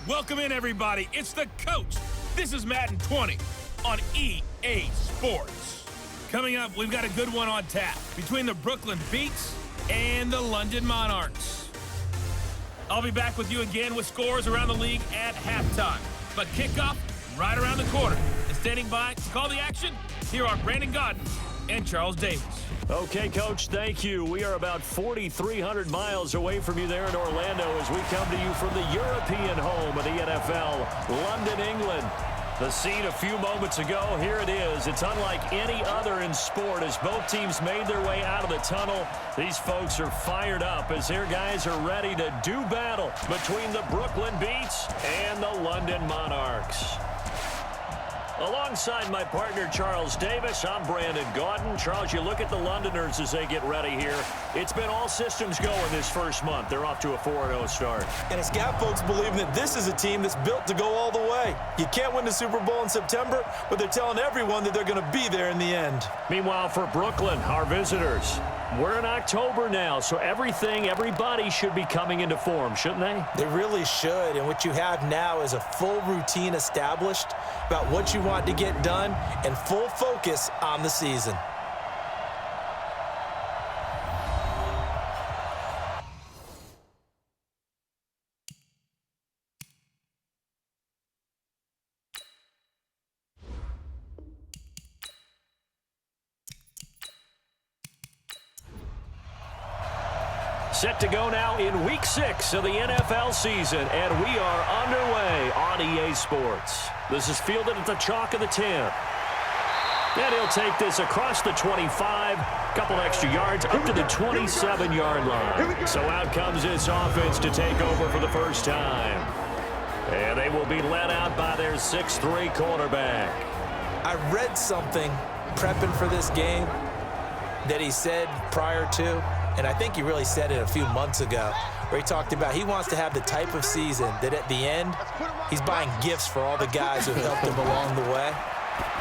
Welcome in, everybody. It's the coach. This is Madden 20 on EA Sports. Coming up, we've got a good one on tap between the Brooklyn Beats and the London Monarchs. I'll be back with you again with scores around the league at halftime. But kickoff right around the corner. And standing by to call the action, here are Brandon Godden and Charles Davis. Okay, Coach, thank you. We are about 4,300 miles away from you there in Orlando as we come to you from the European home of the NFL, London, England. The scene a few moments ago, here it is. It's unlike any other in sport as both teams made their way out of the tunnel. These folks are fired up as their guys are ready to do battle between the Brooklyn Beats and the London Monarchs. Alongside my partner, Charles Davis, I'm Brandon Godden. Charles, you look at the Londoners as they get ready here. It's been all systems go in this first month. They're off to a 4-0 start. And it's got folks believing that this is a team that's built to go all the way. You can't win the Super Bowl in September, but they're telling everyone that they're going to be there in the end. Meanwhile, for Brooklyn, our visitors, we're in October now, so everybody should be coming into form, shouldn't they? They really should, and what you have now is a full routine established about what you want to get done and full focus on the season. Set to go now in Week 6 of the NFL season, and we are underway on EA Sports. This is fielded at the chalk of the 10. And he'll take this across the 25, couple extra yards, up to the 27-yard line. So out comes this offense to take over for the first time. And they will be led out by their 6'3 quarterback. I read something prepping for this game that he said prior to, and I think he really said it a few months ago, where he talked about he wants to have the type of season that at the end, he's buying gifts for all the guys who have helped him along the way.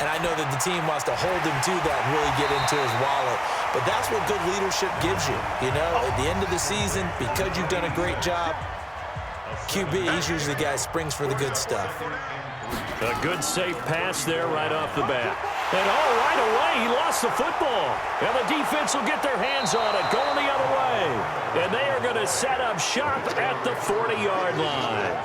And I know that the team wants to hold him to that and really get into his wallet. But that's what good leadership gives you. You know, at the end of the season, because you've done a great job, QB, he's usually the guy who springs for the good stuff. A good safe pass there right off the bat. And right away, he lost the football. And the defense will get their hands on it, going the other way. And they are going to set up shop at the 40-yard line.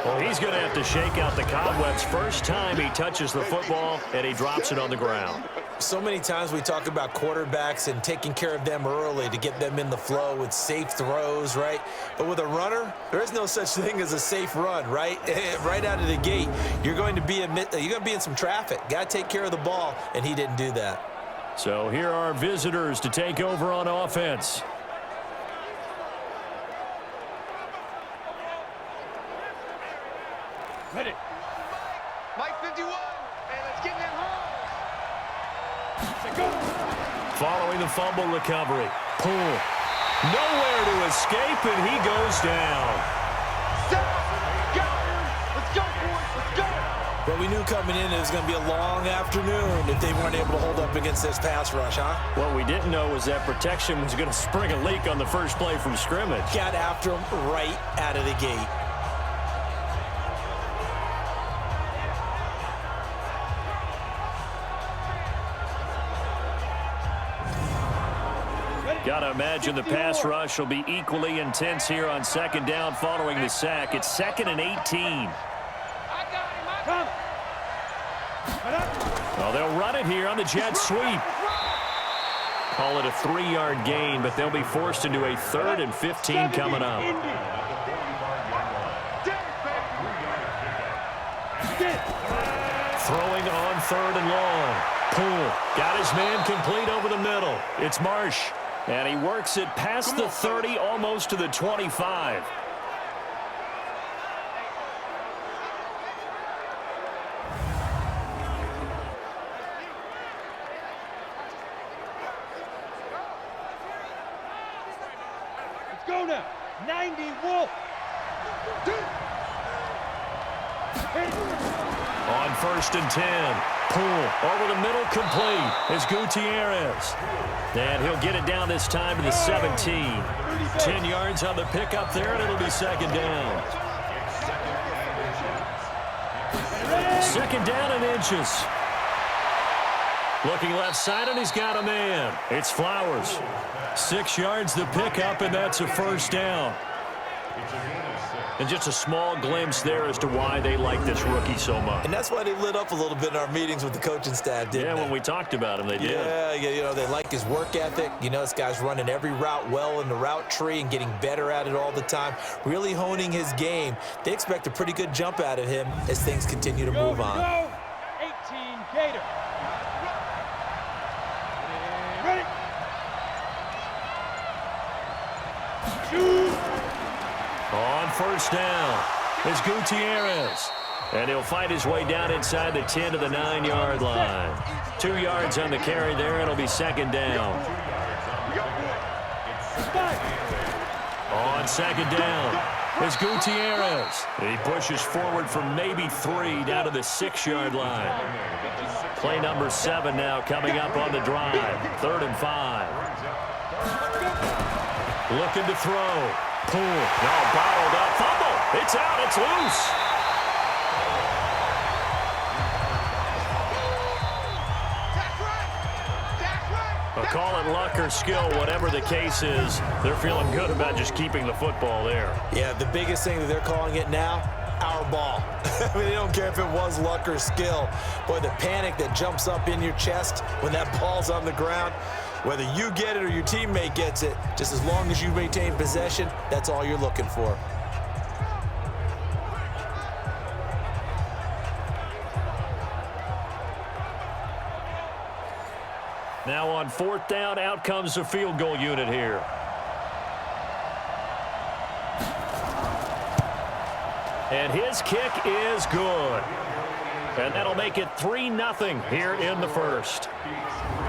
Well, he's going to have to shake out the cobwebs first time he touches the football, and he drops it on the ground. So many times we talk about quarterbacks and taking care of them early to get them in the flow with safe throws, right? But with a runner, there is no such thing as a safe run, right? Right out of the gate, you're going to be in some traffic. Got to take care of the ball, and he didn't do that. So here are our visitors to take over on offense. Ready. Mike 51, and let's get them home. Following the fumble recovery. Pull. Nowhere to escape, and he goes down. Let's go, boys. Let's go. But we knew coming in it was going to be a long afternoon if they weren't able to hold up against this pass rush, huh? What we didn't know was that protection was going to spring a leak on the first play from scrimmage. Got after him right out of the gate. Got to imagine the pass rush will be equally intense here on second down following the sack. It's 2nd and 18. Well, they'll run it here on the jet sweep. Call it a 3-yard gain, but they'll be forced into a 3rd and 15 coming up. Throwing on 3rd and long. Pull. Got his man complete over the middle. It's Marsh. And he works it past the 30, almost to the 25. Let's go now. 90 Wolf. On 1st and 10. Pull over the middle, complete is Gutierrez. And he'll get it down this time to the 17. 10 yards on the pickup there, and it'll be 2nd down. Second down and inches. Looking left side, and he's got a man. It's Flowers. 6 yards the pickup, and that's a first down. And just a small glimpse there as to why they like this rookie so much. And that's why they lit up a little bit in our meetings with the coaching staff, didn't they? Yeah, when we talked about him, they did. Yeah, you know, they like his work ethic. You know, this guy's running every route well in the route tree and getting better at it all the time, really honing his game. They expect a pretty good jump out of him as things continue to move on. 18 Gator. Ready. On first down is Gutierrez. And he'll fight his way down inside the 10 to the 9-yard line. 2 yards on the carry there. It'll be second down. On second down is Gutierrez. He pushes forward from maybe 3 down to the 6-yard line. Play number 7 now coming up on the drive. 3rd and 5. Looking to throw. Pull. No, bottled up. Fumble. It's out. It's loose. Call it luck or skill, whatever the case is, they're feeling good about just keeping the football there. Yeah, the biggest thing that they're calling it now, our ball. I mean, they don't care if it was luck or skill. Boy, the panic that jumps up in your chest when that ball's on the ground, whether you get it or your teammate gets it, just as long as you maintain possession, that's all you're looking for. Now on 4th down, out comes the field goal unit here. And his kick is good. And that'll make it 3-0 here in the first.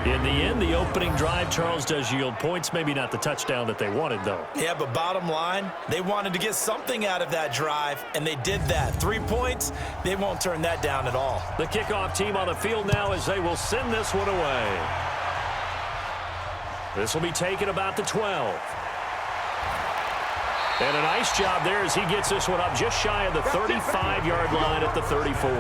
In the end, the opening drive, Charles, does yield points. Maybe not the touchdown that they wanted, though. Yeah, but bottom line, they wanted to get something out of that drive, and they did that. 3 points, they won't turn that down at all. The kickoff team on the field now as they will send this one away. This will be taken about the 12. And a nice job there as he gets this one up just shy of the 35-yard line at the 34.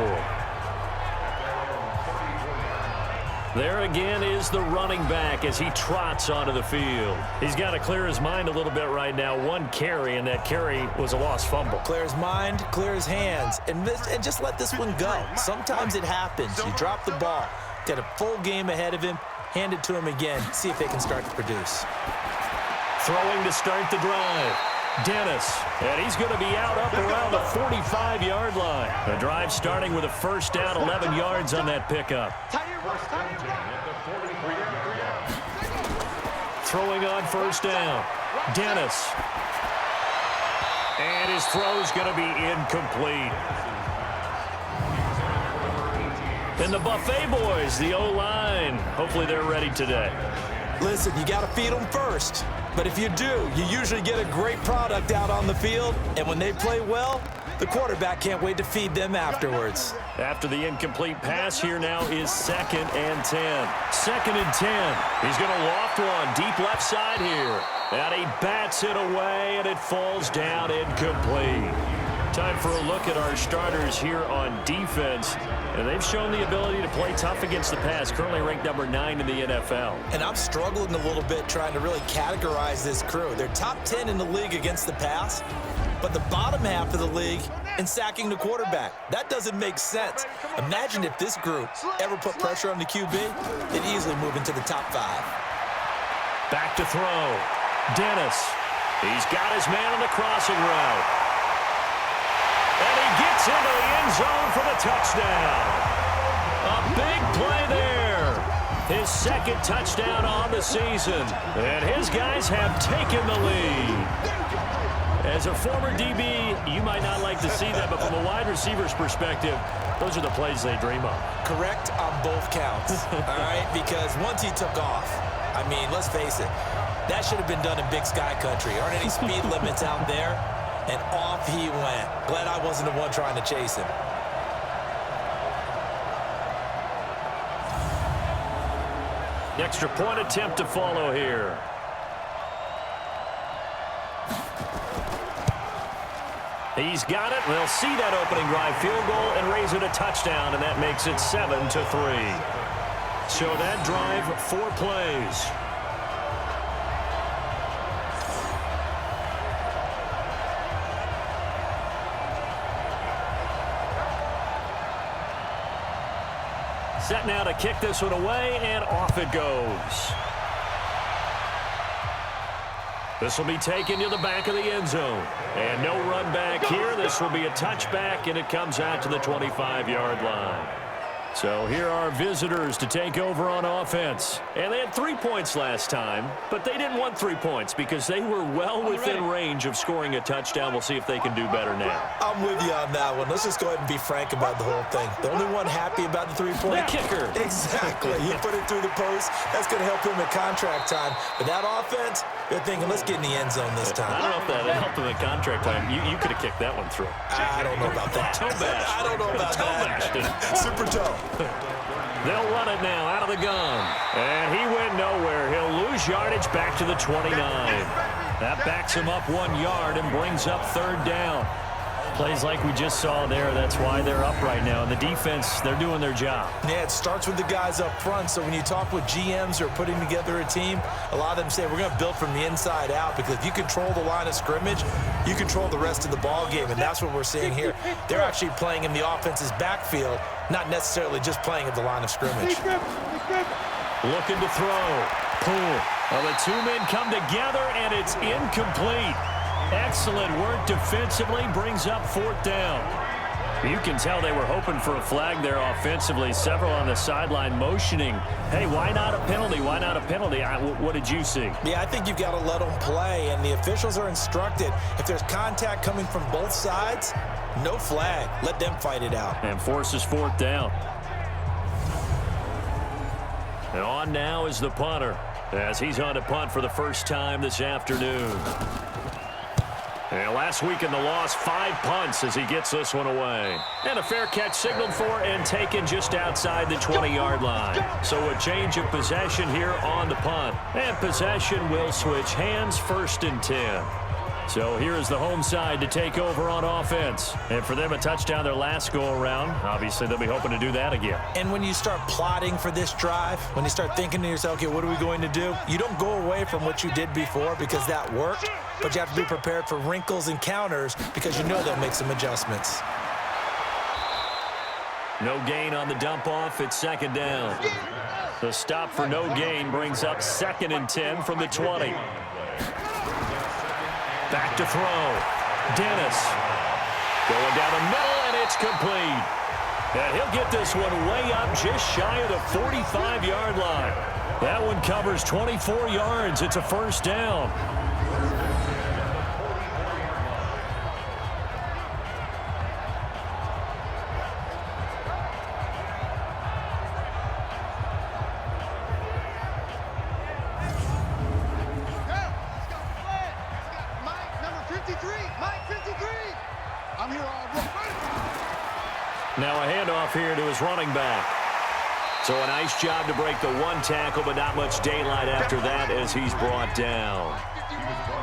There again is the running back as he trots onto the field. He's got to clear his mind a little bit right now. 1 carry, and that carry was a lost fumble. Clear his mind, clear his hands, and just let this one go. Sometimes it happens. You drop the ball, got a full game ahead of him, hand it to him again, see if they can start to produce. Throwing to start the drive. Dennis, and he's going to be out up around the 45-yard line. The drive starting with a first down, 11 yards on that pickup. Throwing on first down. Dennis. And his throw's going to be incomplete. And the Buffet boys, the O-line, hopefully they're ready today. Listen, you got to feed them first. But if you do, you usually get a great product out on the field. And when they play well, the quarterback can't wait to feed them afterwards. After the incomplete pass, here now is 2nd and 10. 2nd and 10. He's going to loft one deep left side here. And he bats it away, and it falls down incomplete. Time for a look at our starters here on defense. And they've shown the ability to play tough against the pass, currently ranked number 9 in the NFL. And I'm struggling a little bit trying to really categorize this crew. They're top 10 in the league against the pass, but the bottom half of the league in sacking the quarterback. That doesn't make sense. Imagine if this group ever put pressure on the QB, they'd easily move into the top 5. Back to throw. Dennis. He's got his man on the crossing route. And he gets into the end zone for the touchdown. A big play there. His 2nd touchdown on the season. And his guys have taken the lead. As a former DB, you might not like to see that, but from a wide receiver's perspective, those are the plays they dream of. Correct on both counts, all right? Because once he took off, I mean, let's face it, that should have been done in Big Sky Country. Aren't any speed limits out there? And off he went. Glad I wasn't the one trying to chase him. The extra point attempt to follow here. He's got it. They'll see that opening drive field goal and raise it a touchdown, and that makes it 7-3. So that drive, 4 plays. Set now to kick this one away, and off it goes. This will be taken to the back of the end zone. And no run back here. This will be a touchback, and it comes out to the 25-yard line. So here are visitors to take over on offense. And they had 3 points last time, but they didn't want 3 points because they were well within range of scoring a touchdown. We'll see if they can do better now. I'm with you on that one. Let's just go ahead and be frank about the whole thing. The only one happy about the 3-point kicker. Exactly. He put it through the post. That's going to help him at contract time. But that offense, they're thinking, let's get in the end zone this time. I don't know if that helped him at contract time. You could have kicked that one through. I don't know about that. Toe bash. I don't know about that. Super toe. They'll run it now out of the gun. And he went nowhere. He'll lose yardage back to the 29. That backs him up 1 yard and brings up 3rd down. Plays like we just saw there. That's why they're up right now. And the defense, they're doing their job. Yeah, it starts with the guys up front. So when you talk with GMs who are putting together a team, a lot of them say we're going to build from the inside out, because if you control the line of scrimmage, you control the rest of the ball game. And that's what we're seeing here. They're actually playing in the offense's backfield, not necessarily just playing at the line of scrimmage. Looking to throw. Pull. Well, the 2 men come together, and it's incomplete. Excellent work defensively, brings up 4th down. You can tell they were hoping for a flag there offensively. Several on the sideline motioning, hey, why not a penalty? Why not a penalty? What did you see? Yeah, I think you've got to let them play, and the officials are instructed, if there's contact coming from both sides, no flag. Let them fight it out. And forces 4th down. And on now is the punter, as he's on to punt for the first time this afternoon. And last week in the loss, 5 punts as he gets this one away. And a fair catch signaled for and taken just outside the 20-yard line. So a change of possession here on the punt. And possession will switch hands, 1st and 10. So here is the home side to take over on offense. And for them, a touchdown their last go-around. Obviously, they'll be hoping to do that again. And when you start plotting for this drive, when you start thinking to yourself, okay, what are we going to do? You don't go away from what you did before because that worked, but you have to be prepared for wrinkles and counters because you know they'll make some adjustments. No gain on the dump-off. It's 2nd down. The stop for no gain brings up 2nd and 10 from the 20. Back to throw. Dennis. Going down the middle, and it's complete. And he'll get this one way up just shy of the 45-yard line. That one covers 24 yards. It's a 1st down. Now a handoff here to his running back. So a nice job to break the 1 tackle, but not much daylight after that as he's brought down.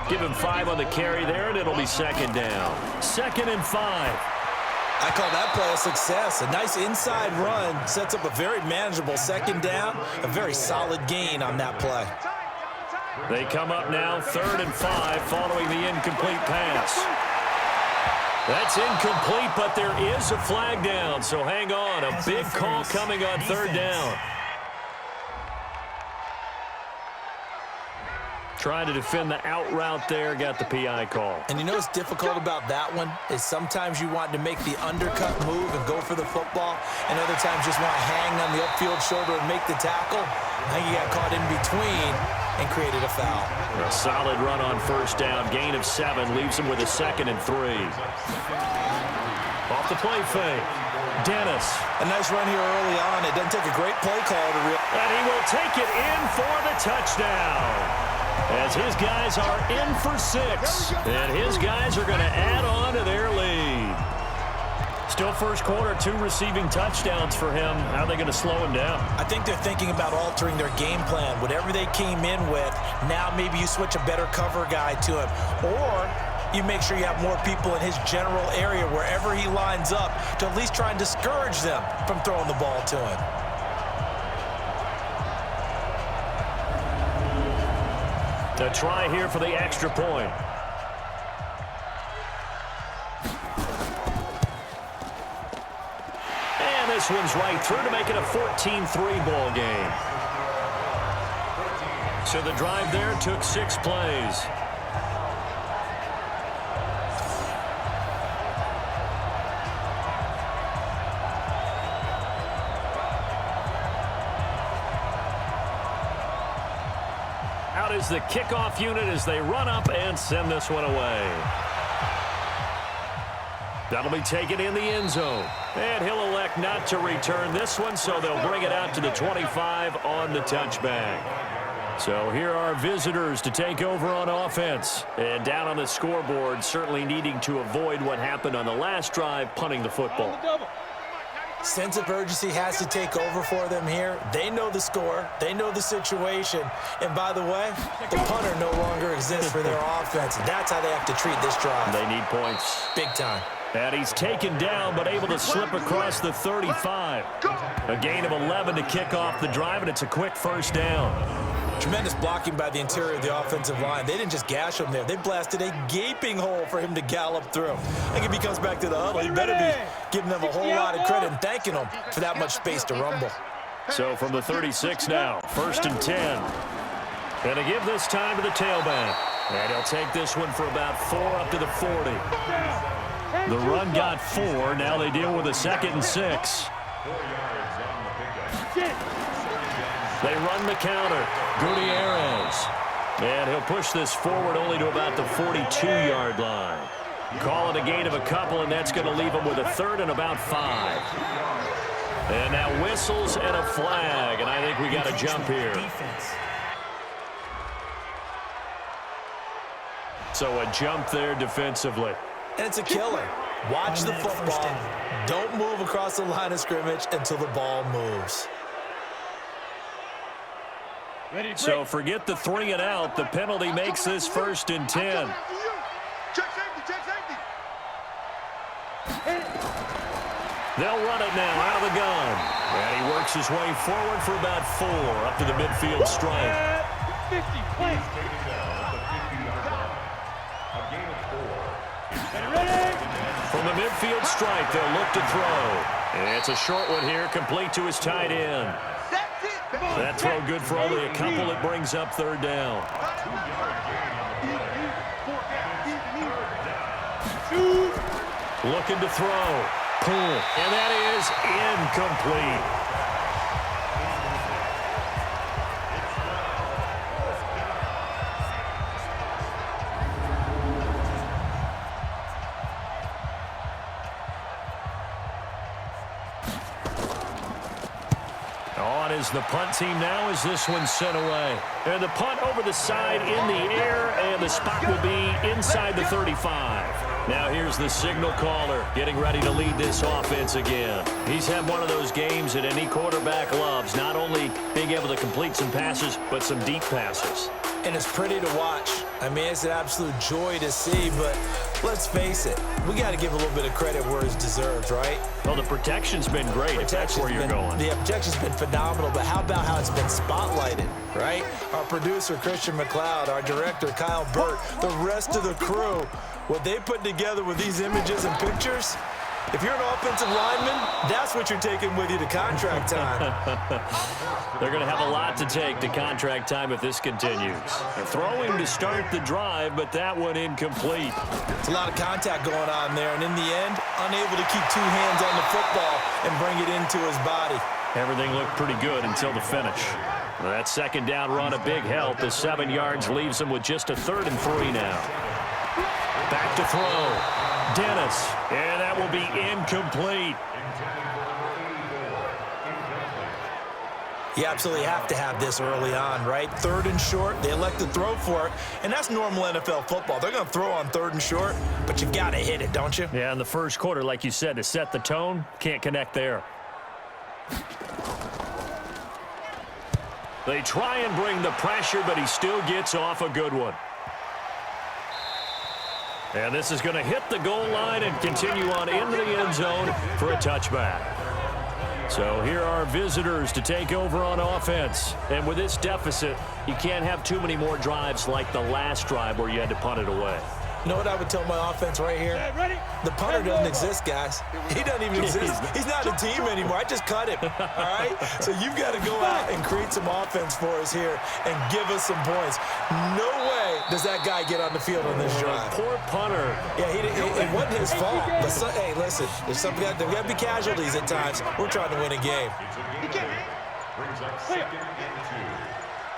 Give him 5 on the carry there, and it'll be 2nd down. 2nd and 5. I call that play a success. A nice inside run sets up a very manageable 2nd down, a very solid gain on that play. They come up now 3rd and 5 following the incomplete pass. That's incomplete, but there is a flag down, so hang on. A big call coming on 3rd down. Trying to defend the out route there, got the PI call. And you know what's difficult about that one is sometimes you want to make the undercut move and go for the football, and other times just want to hang on the upfield shoulder and make the tackle. I think you got caught in between and created a foul. A solid run on 1st down. Gain of 7 leaves him with a 2nd and 3. Off the play fake. Dennis. A nice run here early on. It doesn't take a great play call to and he will take it in for the touchdown. As his guys are in for 6. And his guys are going to add on to their lead. Still first quarter, 2 receiving touchdowns for him. How are they going to slow him down? I think they're thinking about altering their game plan. Whatever they came in with, now maybe you switch a better cover guy to him. Or you make sure you have more people in his general area wherever he lines up to at least try and discourage them from throwing the ball to him. A try here for the extra point. And this one's right through to make it a 14-3 ball game. So the drive there took 6 plays. Out is the kickoff unit as they run up and send this one away. That'll be taken in the end zone. And he'll elect not to return this one, so they'll bring it out to the 25 on the touchback. So here are visitors to take over on offense. And down on the scoreboard, certainly needing to avoid what happened on the last drive, punting the football. Sense of urgency has to take over for them here. They know the score. They know the situation. And by the way, the punter no longer exists for their offense. That's how they have to treat this drive. They need points. Big time. And he's taken down, but able to slip across the 35. A gain of 11 to kick off the drive, and it's a quick first down. Tremendous blocking by the interior of the offensive line. They didn't just gash him there. They blasted a gaping hole for him to gallop through. I think if he comes back to the huddle, he better be giving them a whole lot of credit and thanking them for that much space to rumble. So from the 36 now, 1st and 10. And to give this time to the tailback. And he'll take this one for about 4 up to the 40. The run got 4. Now they deal with a 2nd and 6. They run the counter. Gridiron. And he'll push this forward only to about the 42-yard line. Call it a gain of a couple, and that's going to leave them with a 3rd and about 5. And now whistles and a flag, and I think we got a jump here. So a jump there defensively. And it's a killer. Watch the football. Don't move across the line of scrimmage until the ball moves. So forget the 3 and out. The penalty makes this 1st and 10. Check safety. They'll run it now out of the gun. And he works his way forward for about 4 up to the midfield stripe. 50, From the midfield stripe, they'll look to throw. And it's a short one here, complete to his tight end. That throw good for only a couple. It brings up 3rd down. Looking to throw. Pull. And that is incomplete. Is the punt team now as this one's sent away. And the punt over the side in the air, and the spot will be inside the 35. Now here's the signal caller getting ready to lead this offense again. He's had one of those games that any quarterback loves, not only being able to complete some passes, but some deep passes. And it's pretty to watch. I mean, it's an absolute joy to see, but let's face it, we got to give a little bit of credit where it's deserved, right? Well, the protection's been great, if that's where you're going. The protection's been phenomenal, but how about how it's been spotlighted, right? Our producer, Christian McLeod, our director, Kyle Burt, the rest of the crew, what they put together with these images and pictures, if you're an offensive lineman, that's what you're taking with you to contract time. They're going to have a lot to take to contract time if this continues. They're throwing to start the drive, but that one incomplete. It's a lot of contact going on there, and in the end, unable to keep 2 hands on the football and bring it into his body. Everything looked pretty good until the finish. That 2nd down run, a big help. The 7 yards leaves them with just a 3rd and 3 now. Back to throw. Dennis, and that will be incomplete. You absolutely have to have this early on, right? 3rd and short, they elect to throw for it, and that's normal NFL football. They're going to throw on 3rd and short, but you've got to hit it, don't you? Yeah, in the first quarter, like you said, to set the tone, can't connect there. They try and bring the pressure, but he still gets off a good one. And this is going to hit the goal line and continue on into the end zone for a touchback. So here are visitors to take over on offense. And with this deficit, you can't have too many more drives like the last drive where you had to punt it away. You know what I would tell my offense right here? The punter doesn't exist, guys. He doesn't even exist. He's not a team anymore. I just cut him, all right? So you've got to go out and create some offense for us here and give us some points. No way does that guy get on the field on this drive. Poor punter. Yeah, it wasn't his fault. But hey, listen, there's there got to be casualties at times. We're trying to win a game. Brings up second and 2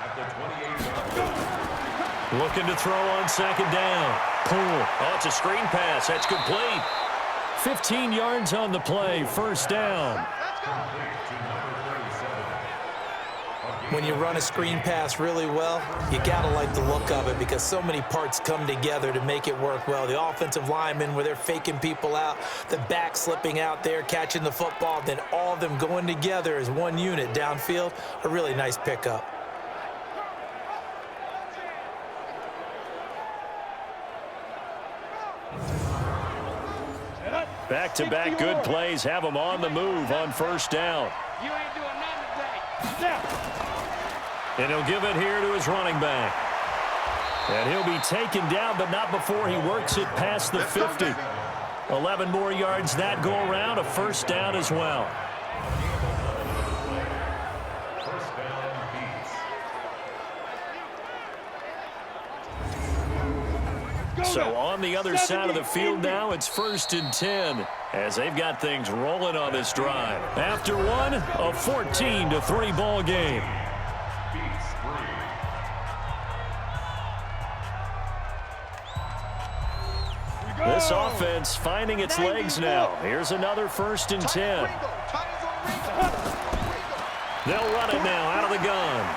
at the 28-yard line. Looking to throw on second down. Pull. Oh, it's a screen pass. That's complete. 15 yards on the play. First down. When you run a screen pass really well, you got to like the look of it because so many parts come together to make it work well. The offensive linemen, where they're faking people out, the back slipping out there, catching the football, then all of them going together as one unit downfield, a really nice pickup. Back-to-back good plays have them on the move on first down. You ain't doing nothing today. And he'll give it here to his running back. And he'll be taken down, but not before he works it past the 50. 11 more yards that go around, a first down as well. So on the other side of the field now, it's 1st and 10 as they've got things rolling on this drive. After one, a 14-3 ball game. This offense finding its legs now. Here's another 1st and 10. They'll run it now out of the gun.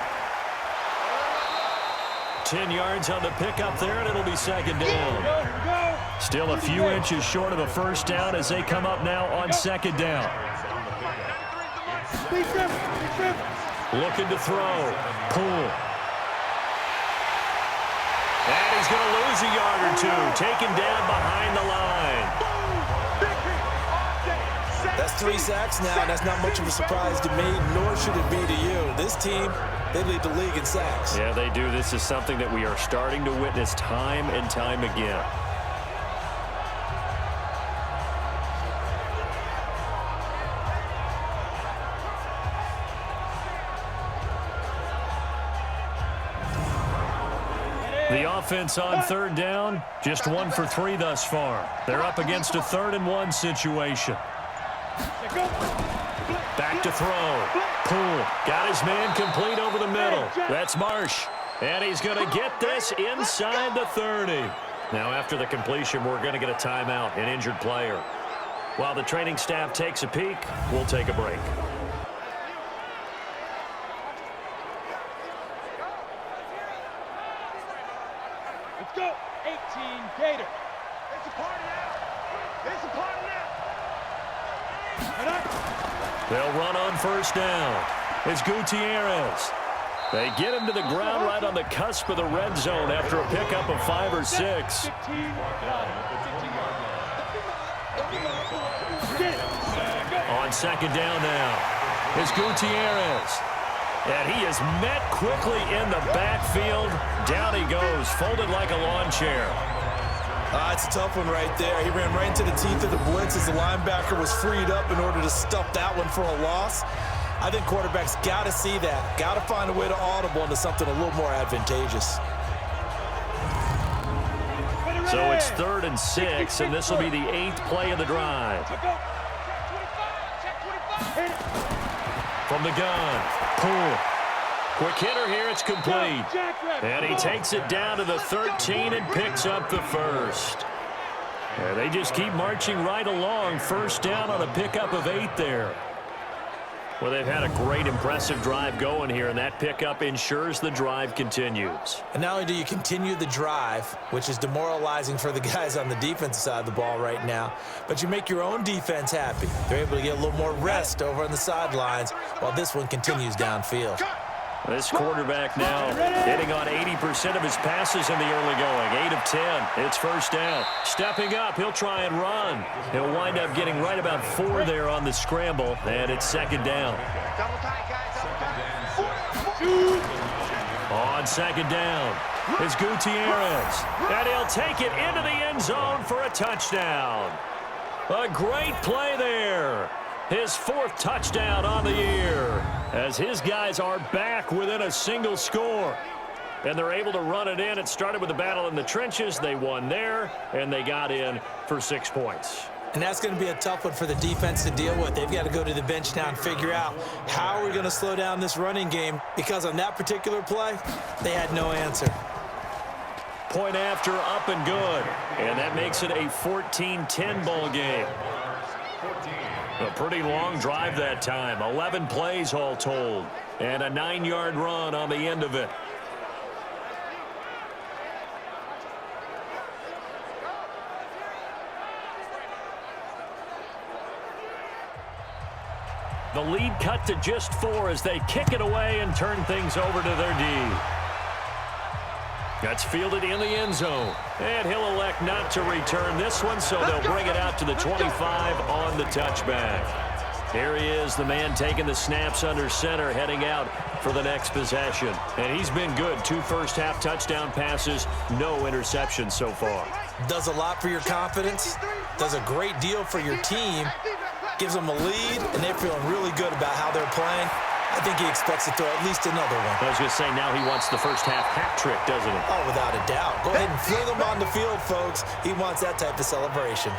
10 yards on the pickup there, and it'll be second down. Still a few inches short of a first down as they come up now on second down. Looking to throw. Pull. And he's going to lose a yard or two. Taken down behind the line. That's 3 sacks now, and that's not much of a surprise to me, nor should it be to you. This team, they lead the league in sacks. Yeah, they do. This is something that we are starting to witness time and time again. The offense on third down, just 1 for 3 thus far. They're up against a 3rd and 1 situation. Back to throw. Pull. Got his man complete over the middle. That's Marsh. And he's going to get this inside the 30. Now after the completion, we're going to get a timeout, an injured player. While the training staff takes a peek, we'll take a break. Let's go. 18 Gator. It's a party now. It's a party now. They'll run on first down. It's Gutierrez. They get him to the ground right on the cusp of the red zone after a pickup of 5 or 6. On second down now. It's Gutierrez. And he is met quickly in the backfield. Down he goes, folded like a lawn chair. It's a tough one right there. He ran right into the teeth of the blitz as the linebacker was freed up in order to stuff that one for a loss. I think quarterbacks got to see that. Got to find a way to audible into something a little more advantageous. So it's 3rd and 6, and this will be the 8th play of the drive. From the gun, pull. Quick hitter here, it's complete. And he takes it down to the 13 and picks up the first. And they just keep marching right along. First down on a pickup of 8 there. Well, they've had a great, impressive drive going here, and that pickup ensures the drive continues. And not only do you continue the drive, which is demoralizing for the guys on the defensive side of the ball right now, but you make your own defense happy. They're able to get a little more rest over on the sidelines while this one continues downfield. This quarterback now hitting on 80% of his passes in the early going. 8 of 10. It's first down. Stepping up, he'll try and run. He'll wind up getting right about 4 there on the scramble, and it's second down. On second down, it's Gutierrez, and he'll take it into the end zone for a touchdown. A great play there. His 4th touchdown on the year, as his guys are back within a single score. And they're able to run it in. It started with a battle in the trenches. They won there, and they got in for 6 points. And that's going to be a tough one for the defense to deal with. They've got to go to the bench now and figure out how are we going to slow down this running game, because on that particular play, they had no answer. Point after, up and good. And that makes it a 14-10 ball game. A pretty long drive that time. 11 plays all told. And a 9-yard run on the end of it. The lead cut to just 4 as they kick it away and turn things over to their D. That's fielded in the end zone. And he'll elect not to return this one, so they'll bring it out to the 25 on the touchback. Here he is, the man taking the snaps under center, heading out for the next possession. And he's been good. 2 first-half touchdown passes, no interceptions so far. Does a lot for your confidence, does a great deal for your team, gives them a lead, and they're feeling really good about how they're playing. I think he expects to throw at least another one. I was going to say, now he wants the first-half hat trick, doesn't he? Oh, without a doubt. Go ahead and fling him on the field, folks. He wants that type of celebration.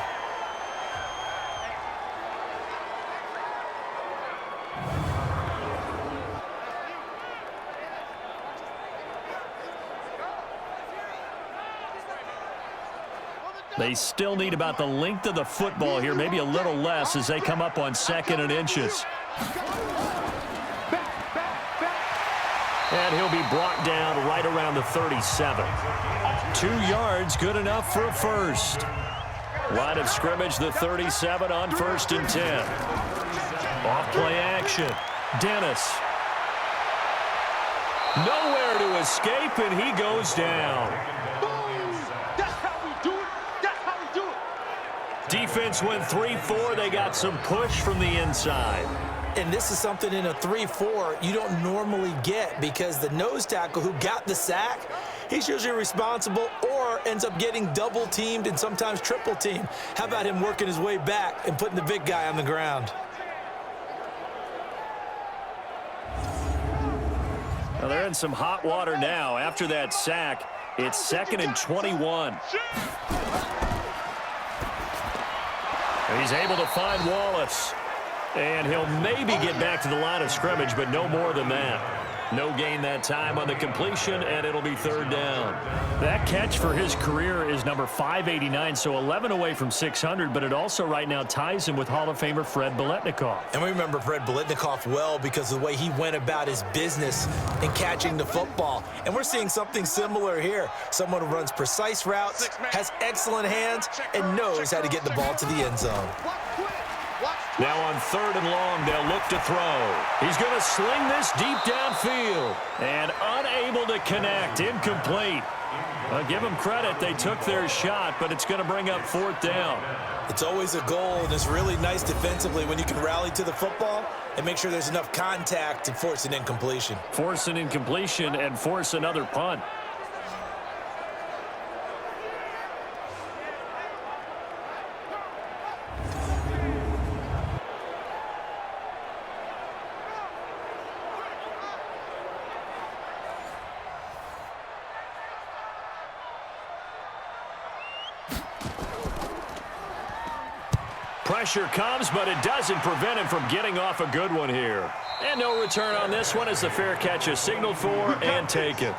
They still need about the length of the football here, maybe a little less as they come up on 2nd and inches. And he'll be brought down right around the 37. 2 yards, good enough for a first. Line of scrimmage, the 37 on 1st and 10. Off play action. Dennis. Nowhere to escape, and he goes down. Defense went 3-4. They got some push from the inside. And this is something in a 3-4 you don't normally get, because the nose tackle who got the sack, he's usually responsible or ends up getting double-teamed and sometimes triple-teamed. How about him working his way back and putting the big guy on the ground? Well, they're in some hot water now. After that sack, it's 2nd and 21. He's able to find Wallace. And he'll maybe get back to the line of scrimmage, but no more than that. No gain that time on the completion, and it'll be 3rd down. That catch for his career is number 589, so 11 away from 600, but it also right now ties him with Hall of Famer Fred Biletnikoff. And we remember Fred Biletnikoff well because of the way he went about his business in catching the football. And we're seeing something similar here. Someone who runs precise routes, has excellent hands, and knows how to get the ball to the end zone. Now on 3rd and long, they'll look to throw. He's going to sling this deep downfield. And unable to connect. Incomplete. I'll give them credit. They took their shot, but it's going to bring up 4th down. It's always a goal, and it's really nice defensively when you can rally to the football and make sure there's enough contact to force an incompletion. Force an incompletion and force another punt. Pressure comes, but it doesn't prevent him from getting off a good one here. And no return on this one as the fair catch is signaled for and taken.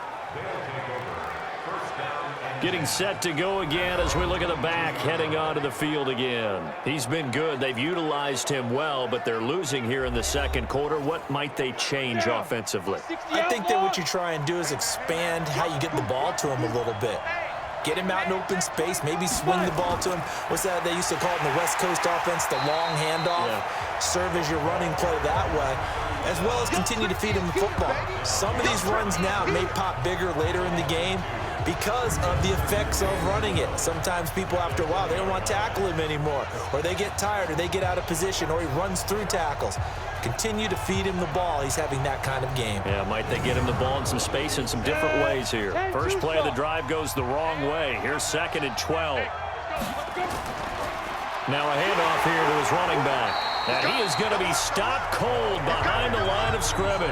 Getting set to go again as we look at the back heading onto the field again. He's been good. They've utilized him well, but they're losing here in the 2nd quarter. What might they change offensively? I think that what you try and do is expand how you get the ball to him a little bit. Get him out in open space, maybe swing the ball to him. What's that they used to call it in the West Coast offense, the long handoff? Yeah. Serve as your running play that way, as well as continue to feed him the football. Some of these runs now may pop bigger later in the game because of the effects of running it. Sometimes people, after a while, they don't want to tackle him anymore, or they get tired, or they get out of position, or he runs through tackles. Continue to feed him the ball. He's having that kind of game. Yeah, might they get him the ball in some space in some different ways here. First play of the drive goes the wrong way. Here's 2nd and 12. Now a handoff here to his running back. And he is going to be stopped cold behind the line of scrimmage.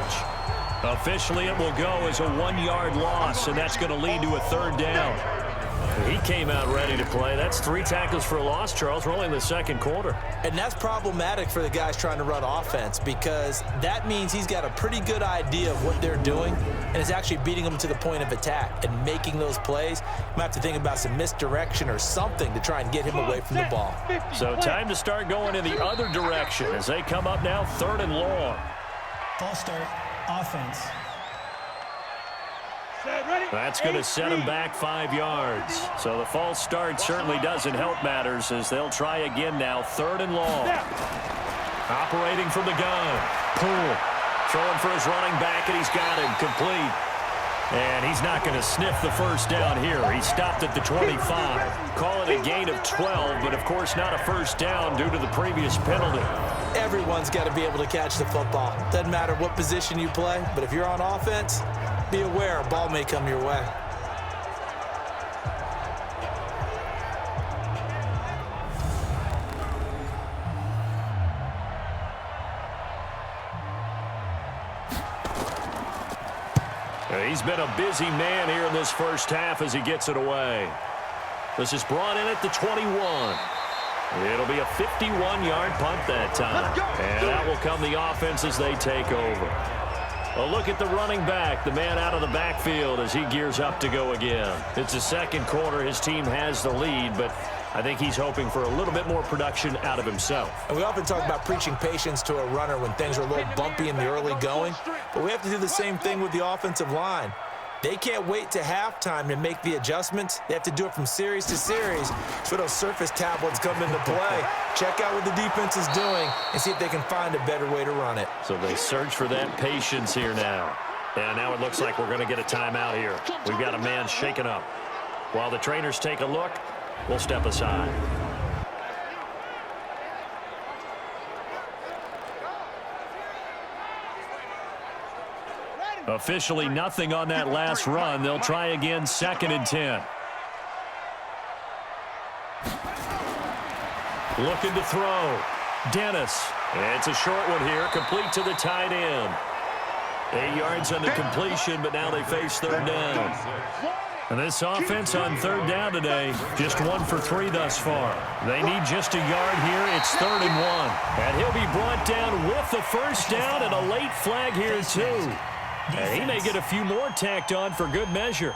Officially, it will go as a 1-yard loss, and that's going to lead to a 3rd down. He came out ready to play. That's 3 tackles for a loss, Charles. We're only in the 2nd quarter. And that's problematic for the guys trying to run offense, because that means he's got a pretty good idea of what they're doing and is actually beating them to the point of attack and making those plays. You might have to think about some misdirection or something to try and get him away from the ball. So time to start going in the other direction as they come up now 3rd and long. False start, offense. That's going to set him back 5 yards. So the false start certainly doesn't help matters as they'll try again now, 3rd and long. Operating from the gun. Poole throwing for his running back, and he's got him complete. And he's not going to sniff the first down here. He stopped at the 25. Call it a gain of 12, but of course not a first down due to the previous penalty. Everyone's got to be able to catch the football. Doesn't matter what position you play, but if you're on offense, be aware a ball may come your way. He's been a busy man here in this first half as he gets it away. This is brought in at the 21. It'll be a 51-yard punt that time. And that will come the offense as they take over. A look at the running back, the man out of the backfield as he gears up to go again. It's the 2nd quarter. His team has the lead, but I think he's hoping for a little bit more production out of himself. And we often talk about preaching patience to a runner when things are a little bumpy in the early going, but we have to do the same thing with the offensive line. They can't wait to halftime to make the adjustments. They have to do it from series to series. So those surface tablets come into play. Check out what the defense is doing and see if they can find a better way to run it. So they search for that patience here now. And now it looks like we're going to get a timeout here. We've got a man shaken up. While the trainers take a look, we'll step aside. Officially nothing on that last run. They'll try again, 2nd and 10. Looking to throw. Dennis. It's a short one here, complete to the tight end. 8 yards on the completion, but now they face 3rd down. And this offense on 3rd down today, just 1 for 3 thus far. They need just a yard here. It's 3rd and 1. And he'll be brought down with the first down and a late flag here too. And he may get a few more tacked on for good measure.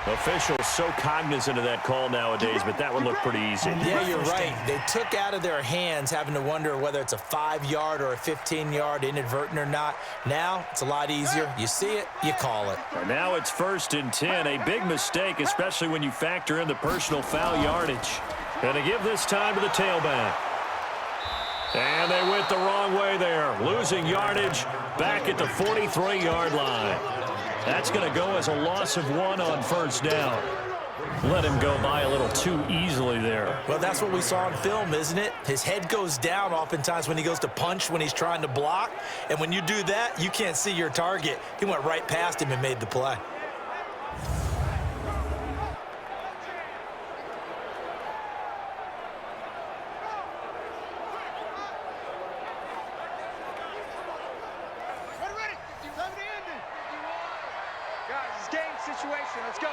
Officials so cognizant of that call nowadays, but that would look pretty easy. Yeah, you're right. They took out of their hands having to wonder whether it's a 5-yard or a 15-yard, inadvertent or not. Now, it's a lot easier. You see it, you call it. And now it's 1st and 10. A big mistake, especially when you factor in the personal foul yardage. And to give this time to the tailback. And they went the wrong way there. Losing yardage back at the 43-yard line. That's going to go as a loss of 1 on 1st down. Let him go by a little too easily there. Well, that's what we saw on film, isn't it? His head goes down oftentimes when he goes to punch when he's trying to block. And when you do that, you can't see your target. He went right past him and made the play. Let's go.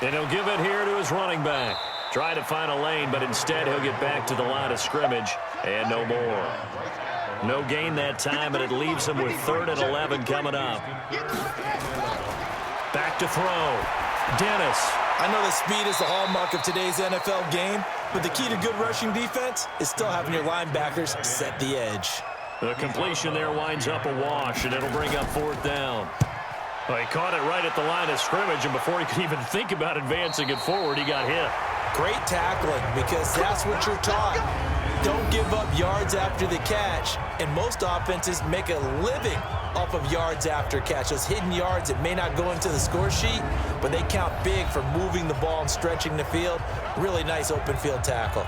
And he'll give it here to his running back. Try to find a lane, but instead he'll get back to the line of scrimmage and no more. No gain that time, but it leaves him with 3rd and 11 coming up. Back to throw. Dennis. I know that speed is the hallmark of today's NFL game, but the key to good rushing defense is still having your linebackers set the edge. The completion there winds up a wash, and it'll bring up 4th down. Well, he caught it right at the line of scrimmage, and before he could even think about advancing it forward, he got hit. Great tackling, because that's what you're taught. Don't give up yards after the catch, and most offenses make a living off of yards after catch. Those hidden yards that may not go into the score sheet, but they count big for moving the ball and stretching the field. Really nice open field tackle.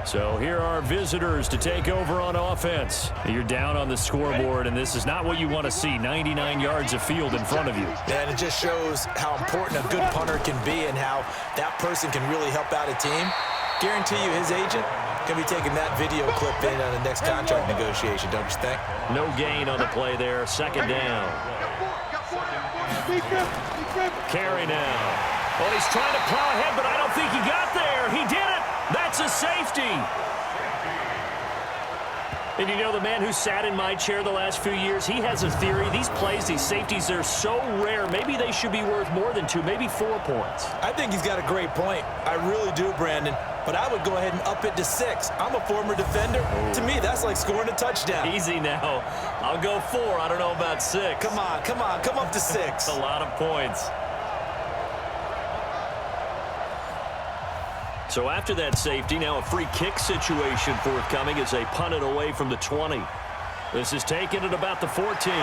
So here are visitors to take over on offense. You're down on the scoreboard, and this is not what you want to see, 99 yards of field in front of you. And it just shows how important a good punter can be and how that person can really help out a team. Guarantee you his agent can be taking that video clip in on the next contract negotiation, don't you think? No gain on the play there. Second down. Carry now. Well, he's trying to plow ahead, but I don't think he got there. He did it. That's a safety. And you know, the man who sat in my chair the last few years, he has a theory. These plays, these safeties, they're so rare. Maybe they should be worth more than 2, maybe 4 points. I think he's got a great point. I really do, Brandon. But I would go ahead and up it to 6. I'm a former defender. Oh. To me, that's like scoring a touchdown. Easy now. I'll go 4. I don't know about 6. Come on. Come up to 6. That's a lot of points. So after that safety, now a free kick situation forthcoming as they punt it away from the 20. This is taken at about the 14.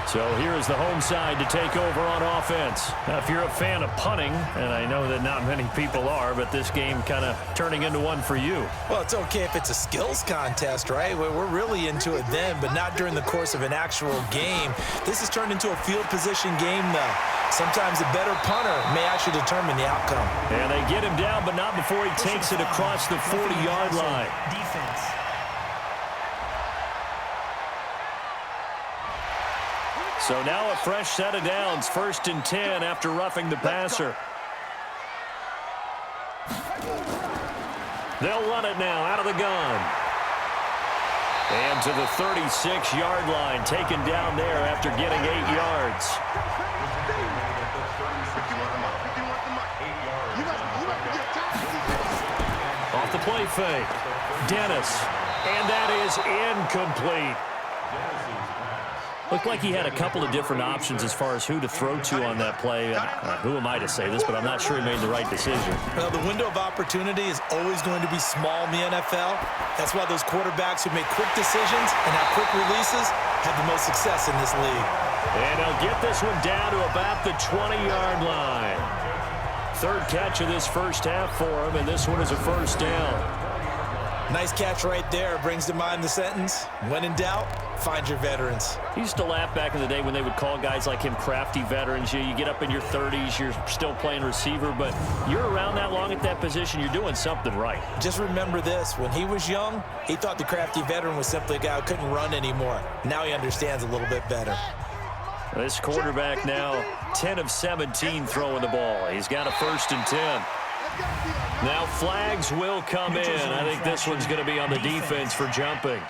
So here is the home side to take over on offense. Now, if you're a fan of punting, and I know that not many people are, but this game kind of turning into one for you. Well, it's okay if it's a skills contest, right? We're really into it then, but not during the course of an actual game. This has turned into a field position game, though. Sometimes a better punter may actually determine the outcome. And they get him down, but not before he takes it across the 40-yard line. Defense. So now a fresh set of downs, 1st and 10 after roughing the passer. They'll run it now out of the gun. And to the 36-yard line, taken down there after getting 8 yards. Off the play fake. Dennis. And that is incomplete. Looked like he had a couple of different options as far as who to throw to on that play. Who am I to say this, but I'm not sure he made the right decision. Well, the window of opportunity is always going to be small in the NFL. That's why those quarterbacks who make quick decisions and have quick releases have the most success in this league. And they'll get this one down to about the 20-yard line. 3rd catch of this first half for him, and this one is a 1st down. Nice catch right there. Brings to mind the sentence, when in doubt, find your veterans. He used to laugh back in the day when they would call guys like him crafty veterans. You get up in your 30s, you're still playing receiver, but you're around that long at that position, you're doing something right. Just remember this, when he was young, he thought the crafty veteran was simply a guy who couldn't run anymore. Now he understands a little bit better. This quarterback now 10 of 17 throwing the ball. He's got a 1st and 10. Now flags will come in. I think this one's going to be on the defense for jumping.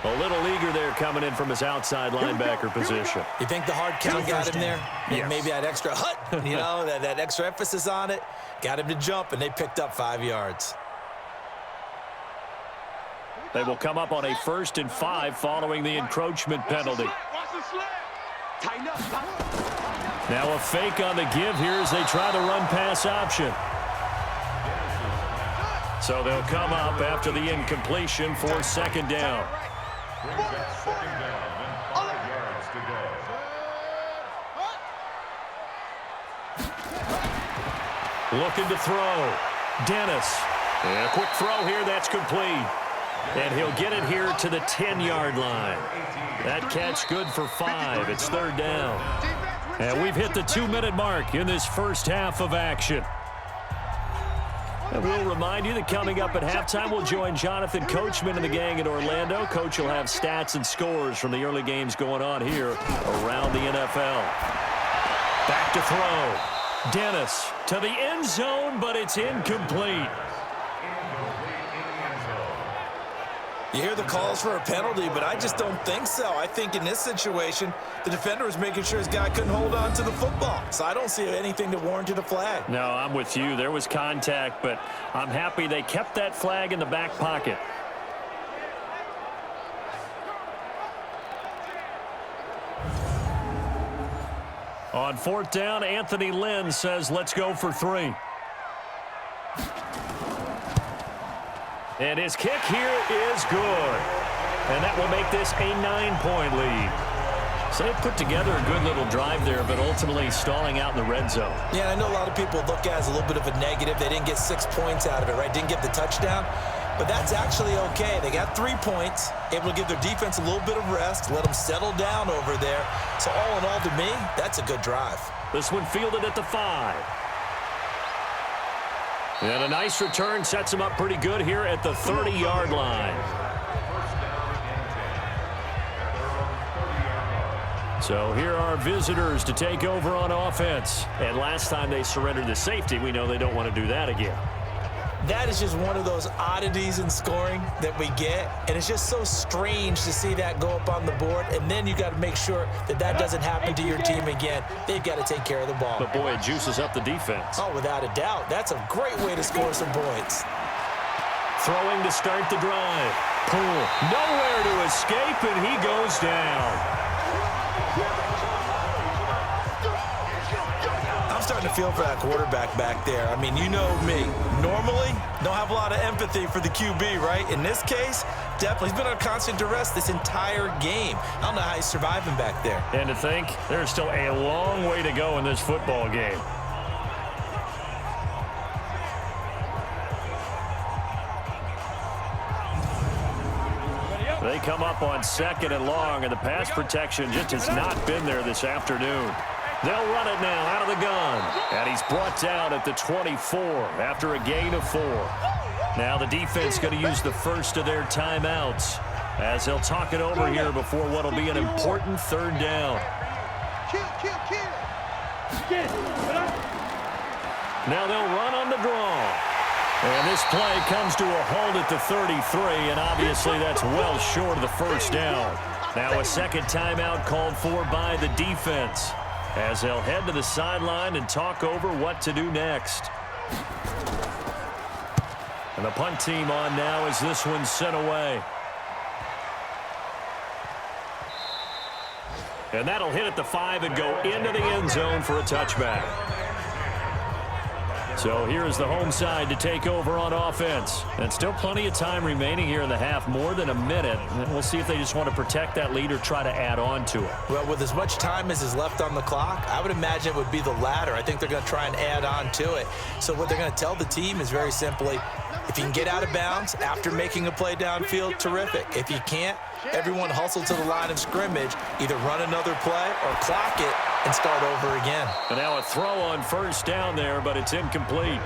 A little eager there coming in from his outside linebacker position. You think the hard count got him there? Yes. Maybe that extra you know, that extra emphasis on it. Got him to jump, and they picked up 5 yards. They will come up on a 1st and 5 following the encroachment penalty. Now a fake on the give here as they try the run-pass option. So they'll come up after the incompletion for 2nd down. Brings up 2nd down and 5 yards to go. Looking to throw. Dennis. And a quick throw here. That's complete. And he'll get it here to the 10-yard line. That catch good for 5. It's 3rd down. And we've hit the 2-minute mark in this first half of action. And we'll remind you that coming up at halftime, we'll join Jonathan Coachman and the gang in Orlando. Coach will have stats and scores from the early games going on here around the NFL. Back to throw. Dennis to the end zone, but it's incomplete. You hear the calls for a penalty, but I just don't think so. I think in this situation, the defender was making sure his guy couldn't hold on to the football. So I don't see anything to warrant a flag. No, I'm with you. There was contact, but I'm happy they kept that flag in the back pocket. On 4th down, Anthony Lynn says, let's go for 3. And his kick here is good. And that will make this a 9-point lead. So they put together a good little drive there, but ultimately stalling out in the red zone. Yeah, I know a lot of people look at it as a little bit of a negative. They didn't get 6 points out of it, right? Didn't get the touchdown. But that's actually okay. They got 3 points, able to give their defense a little bit of rest, let them settle down over there. So all in all, to me, that's a good drive. This one fielded at the 5. And a nice return sets him up pretty good here at the 30-yard line. So here are visitors to take over on offense. And last time they surrendered the safety, we know they don't want to do that again. That is just one of those oddities in scoring that we get, and it's just so strange to see that go up on the board, and then you got to make sure that that doesn't happen to your team again. They've got to take care of the ball. But, boy, it juices up the defense. Oh, without a doubt. That's a great way to score some points. Throwing to start the drive. Poole nowhere to escape, and he goes down. I'm starting to feel for that quarterback back there. I mean, you know me. Normally, don't have a lot of empathy for the QB, right? In this case, definitely. He's been on constant duress this entire game. I don't know how he's surviving back there. And to think, there's still a long way to go in this football game. They come up on 2nd and long, and the pass protection just has not been there this afternoon. They'll run it now out of the gun. And he's brought down at the 24 after a gain of 4. Now the defense going to use the first of their timeouts as they'll talk it over here before what will be an important 3rd down. Now they'll run on the draw. And this play comes to a halt at the 33, and obviously that's well short of the 1st down. Now a 2nd timeout called for by the defense as they'll head to the sideline and talk over what to do next. And the punt team on now as this one's sent away. And that'll hit at the 5 and go into the end zone for a touchback. So here's the home side to take over on offense. And still plenty of time remaining here in the half, more than a minute. And we'll see if they just want to protect that lead or try to add on to it. Well, with as much time as is left on the clock, I would imagine it would be the latter. I think they're going to try and add on to it. So what they're going to tell the team is very simply, if you can get out of bounds after making a play downfield, terrific. If you can't, everyone hustle to the line of scrimmage, either run another play or clock it and start over again. And now a throw on 1st down there, but it's incomplete.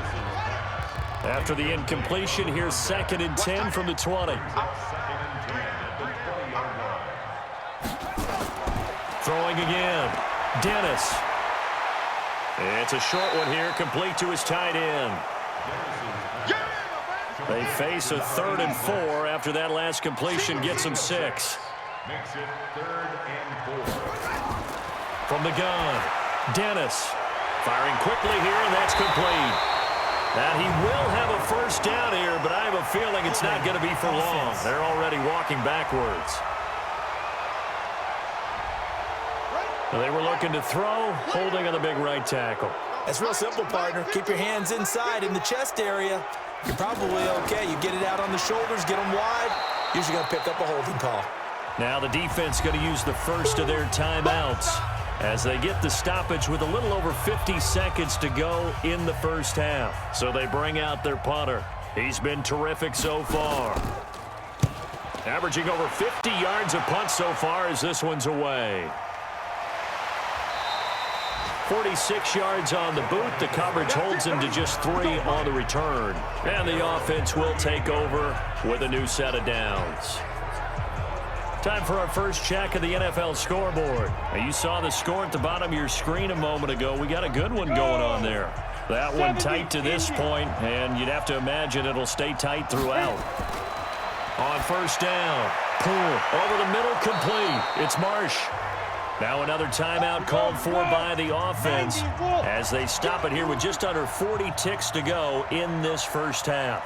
After the incompletion, here's 2nd and 10 from the 20. Throwing again. Dennis. It's a short one here, complete to his tight end. They face a 3rd and 4 after that last completion gets them 6. Makes it 3rd and 4. From the gun, Dennis firing quickly here, and that's complete. Now he will have a 1st down here, but I have a feeling it's not going to be for long. They're already walking backwards. They were looking to throw, holding on the big right tackle. That's real simple, partner. Keep your hands inside in the chest area. You're probably okay. You get it out on the shoulders, get them wide. Usually going to pick up a holding call. Now the defense going to use the first of their timeouts as they get the stoppage with a little over 50 seconds to go in the 1st half. So they bring out their punter. He's been terrific so far. Averaging over 50 yards a punt so far as this one's away. 46 yards on the boot. The coverage holds him to just 3 on the return. And the offense will take over with a new set of downs. Time for our first check of the NFL scoreboard. Now, you saw the score at the bottom of your screen a moment ago. We got a good one going on there. That one tight to this point, and you'd have to imagine it'll stay tight throughout. On first down. Pull over the middle, complete. It's Marsh. Now another timeout called for by the offense as they stop it here with just under 40 ticks to go in this first half.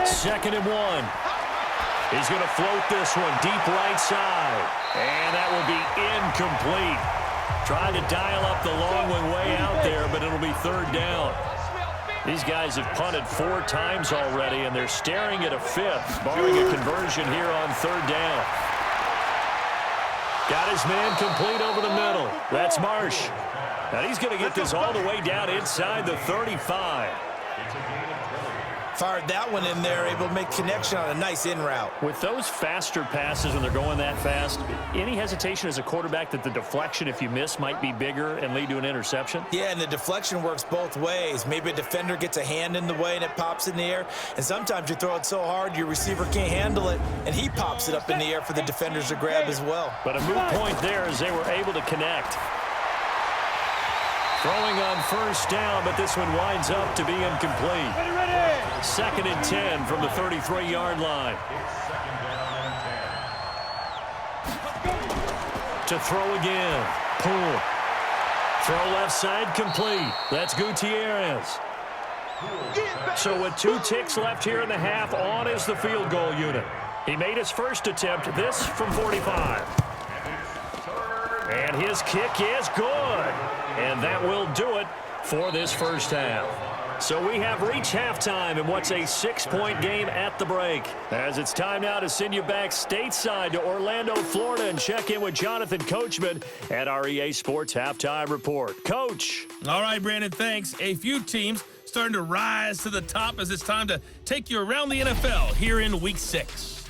2nd and 1. He's going to float this one deep right side. And that will be incomplete. Trying to dial up the long one way out there, but it'll be 3rd down. These guys have punted 4 times already, and they're staring at a 5th, barring a conversion here on 3rd down. Got his man complete over the middle. That's Marsh. Now he's going to get this all the way down inside the 35. Fired that one in there, able to make connection on a nice in route. With those faster passes when they're going that fast, any hesitation as a quarterback that the deflection, if you miss, might be bigger and lead to an interception? Yeah, and the deflection works both ways. Maybe a defender gets a hand in the way and it pops in the air, and sometimes you throw it so hard your receiver can't handle it, and he pops it up in the air for the defenders to grab as well. But a moot point there as they were able to connect. Throwing on first down, but this one winds up to be incomplete. 2nd and 10 from the 33-yard line. To throw again. Pull. Throw left side complete. That's Gutierrez. So with 2 ticks left here in the half, on is the field goal unit. He made his first attempt, this from 45. And his kick is good. And that will do it for this first half. So we have reached halftime in what's a 6-point game at the break. As it's time now to send you back stateside to Orlando, Florida, and check in with Jonathan Coachman at our EA Sports Halftime Report. Coach. All right, Brandon, thanks. A few teams starting to rise to the top as it's time to take you around the NFL here in Week 6.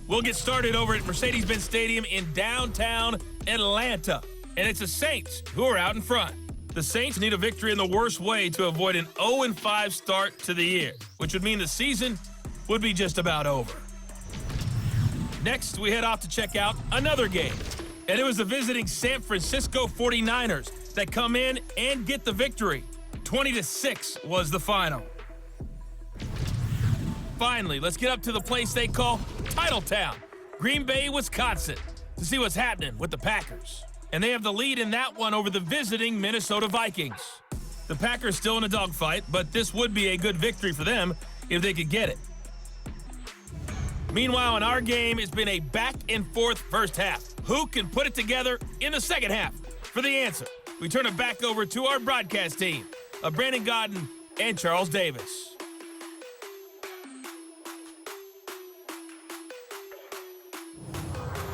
We'll get started over at Mercedes-Benz Stadium in downtown Atlanta. And it's the Saints who are out in front. The Saints need a victory in the worst way to avoid an 0-5 start to the year, which would mean the season would be just about over. Next, we head off to check out another game. And it was the visiting San Francisco 49ers that come in and get the victory. 20-6 was the final. Finally, let's get up to the place they call Titletown, Green Bay, Wisconsin, to see what's happening with the Packers. And they have the lead in that one over the visiting Minnesota Vikings. The Packers still in a dogfight, but this would be a good victory for them if they could get it. Meanwhile, in our game, it's been a back-and-forth first half. Who can put it together in the second half? For the answer, we turn it back over to our broadcast team of Brandon Godden and Charles Davis.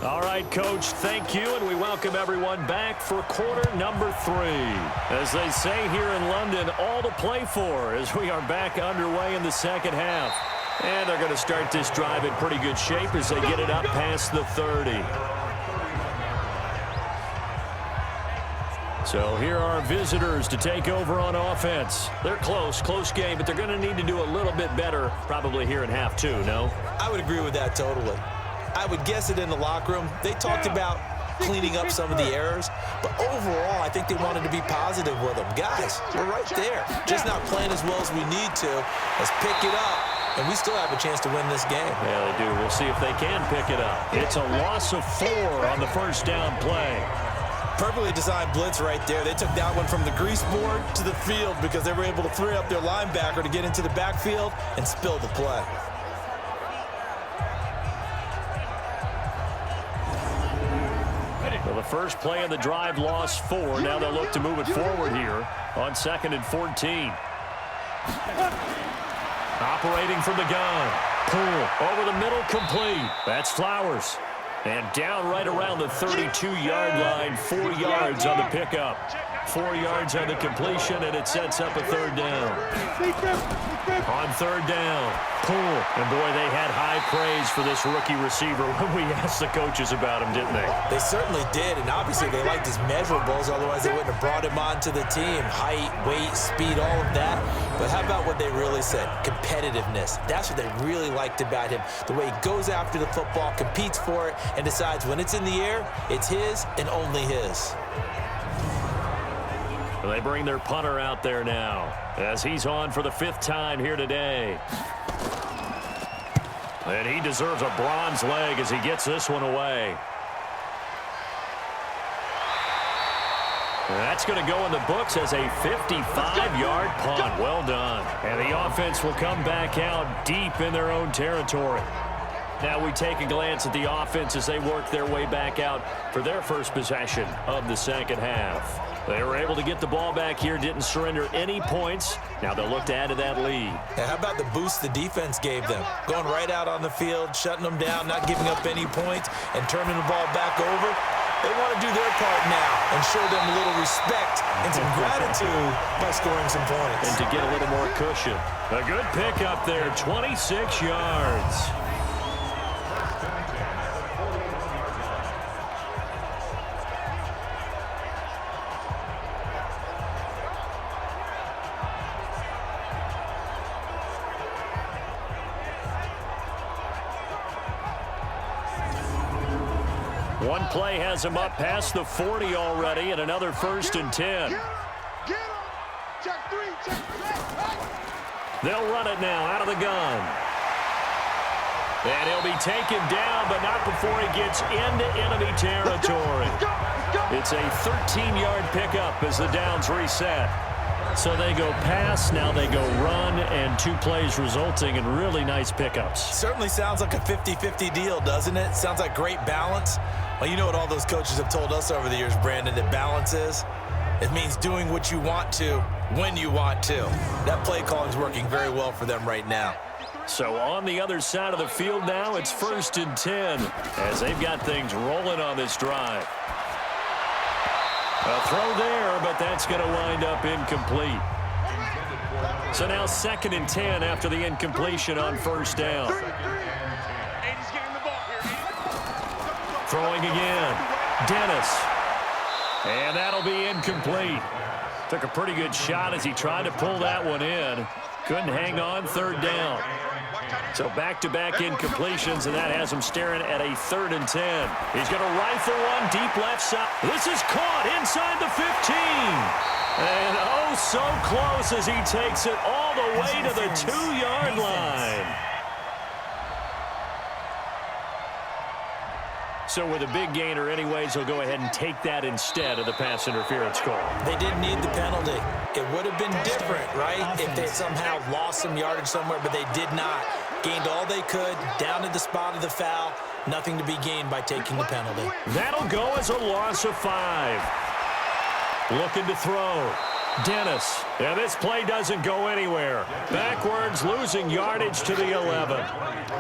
All right, Coach, thank you, and we welcome everyone back for quarter number 3. As they say here in London, all to play for as we are back underway in the second half. And they're going to start this drive in pretty good shape as they get it up past the 30. So here are visitors to take over on offense. They're close game, but they're going to need to do a little bit better probably here in half 2, no? I would agree with that totally. I would guess it in the locker room. They talked about cleaning up some of the errors, but overall, I think they wanted to be positive with them. Guys, we're right there. Just not playing as well as we need to. Let's pick it up, and we still have a chance to win this game. Yeah, they do. We'll see if they can pick it up. It's a loss of 4 on the first down play. Perfectly designed blitz right there. They took that one from the grease board to the field because they were able to free up their linebacker to get into the backfield and spill the play. Well, the first play of the drive lost 4. Now they'll look to move it forward here on 2nd and 14. Operating from the gun. Pull over the middle, complete. That's Flowers. And down right around the 32-yard line, 4 yards on the pickup. 4 yards on the completion, and it sets up a 3rd down. On 3rd down, pull. And boy, they had high praise for this rookie receiver when we asked the coaches about him, didn't they? They certainly did, and obviously they liked his measurables, otherwise they wouldn't have brought him onto the team. Height, weight, speed, all of that. But how about what they really said? Competitiveness. That's what they really liked about him. The way he goes after the football, competes for it, and decides when it's in the air, it's his and only his. Well, they bring their punter out there now as he's on for the 5th time here today. And he deserves a bronze leg as he gets this one away. That's going to go in the books as a 55-yard punt. Well done. And the offense will come back out deep in their own territory. Now we take a glance at the offense as they work their way back out for their first possession of the second half. They were able to get the ball back here, didn't surrender any points. Now they'll look to add to that lead. Yeah, how about the boost the defense gave them? Going right out on the field, shutting them down, not giving up any points, and turning the ball back over. They want to do their part now and show them a little respect and some gratitude by scoring some points. And to get a little more cushion. A good pickup there, 26 yards. One play has him up past the 40 already, and another 1st and 10. Get him! Check 3, check 3. They'll run it now out of the gun. And he'll be taken down, but not before he gets into enemy territory. It's a 13-yard pickup as the downs reset. So they go pass, now they go run, and 2 plays resulting in really nice pickups. Certainly sounds like a 50-50 deal, doesn't it? Sounds like great balance. Well, you know what all those coaches have told us over the years, Brandon, that balance is? It means doing what you want to when you want to. That play calling is working very well for them right now. So on the other side of the field now, it's 1st and 10 as they've got things rolling on this drive. A throw there, but that's going to wind up incomplete. So now 2nd and 10 after the incompletion on 1st down. Throwing again. Dennis. And that'll be incomplete. Took a pretty good shot as he tried to pull that one in. Couldn't hang on, 3rd down. So back-to-back incompletions, and that has him staring at a 3rd and 10. He's going to rifle one deep left side. This is caught inside the 15. And oh, so close as he takes it all the way to the 2-yard line. So with a big gainer anyways, he'll go ahead and take that instead of the pass interference call. They didn't need the penalty. It would have been different, right, if they somehow lost some yardage somewhere, but they did not. Gained all they could, down to the spot of the foul. Nothing to be gained by taking the penalty. That'll go as a loss of 5. Looking to throw. Dennis. And this play doesn't go anywhere. Backwards, losing yardage to the 11.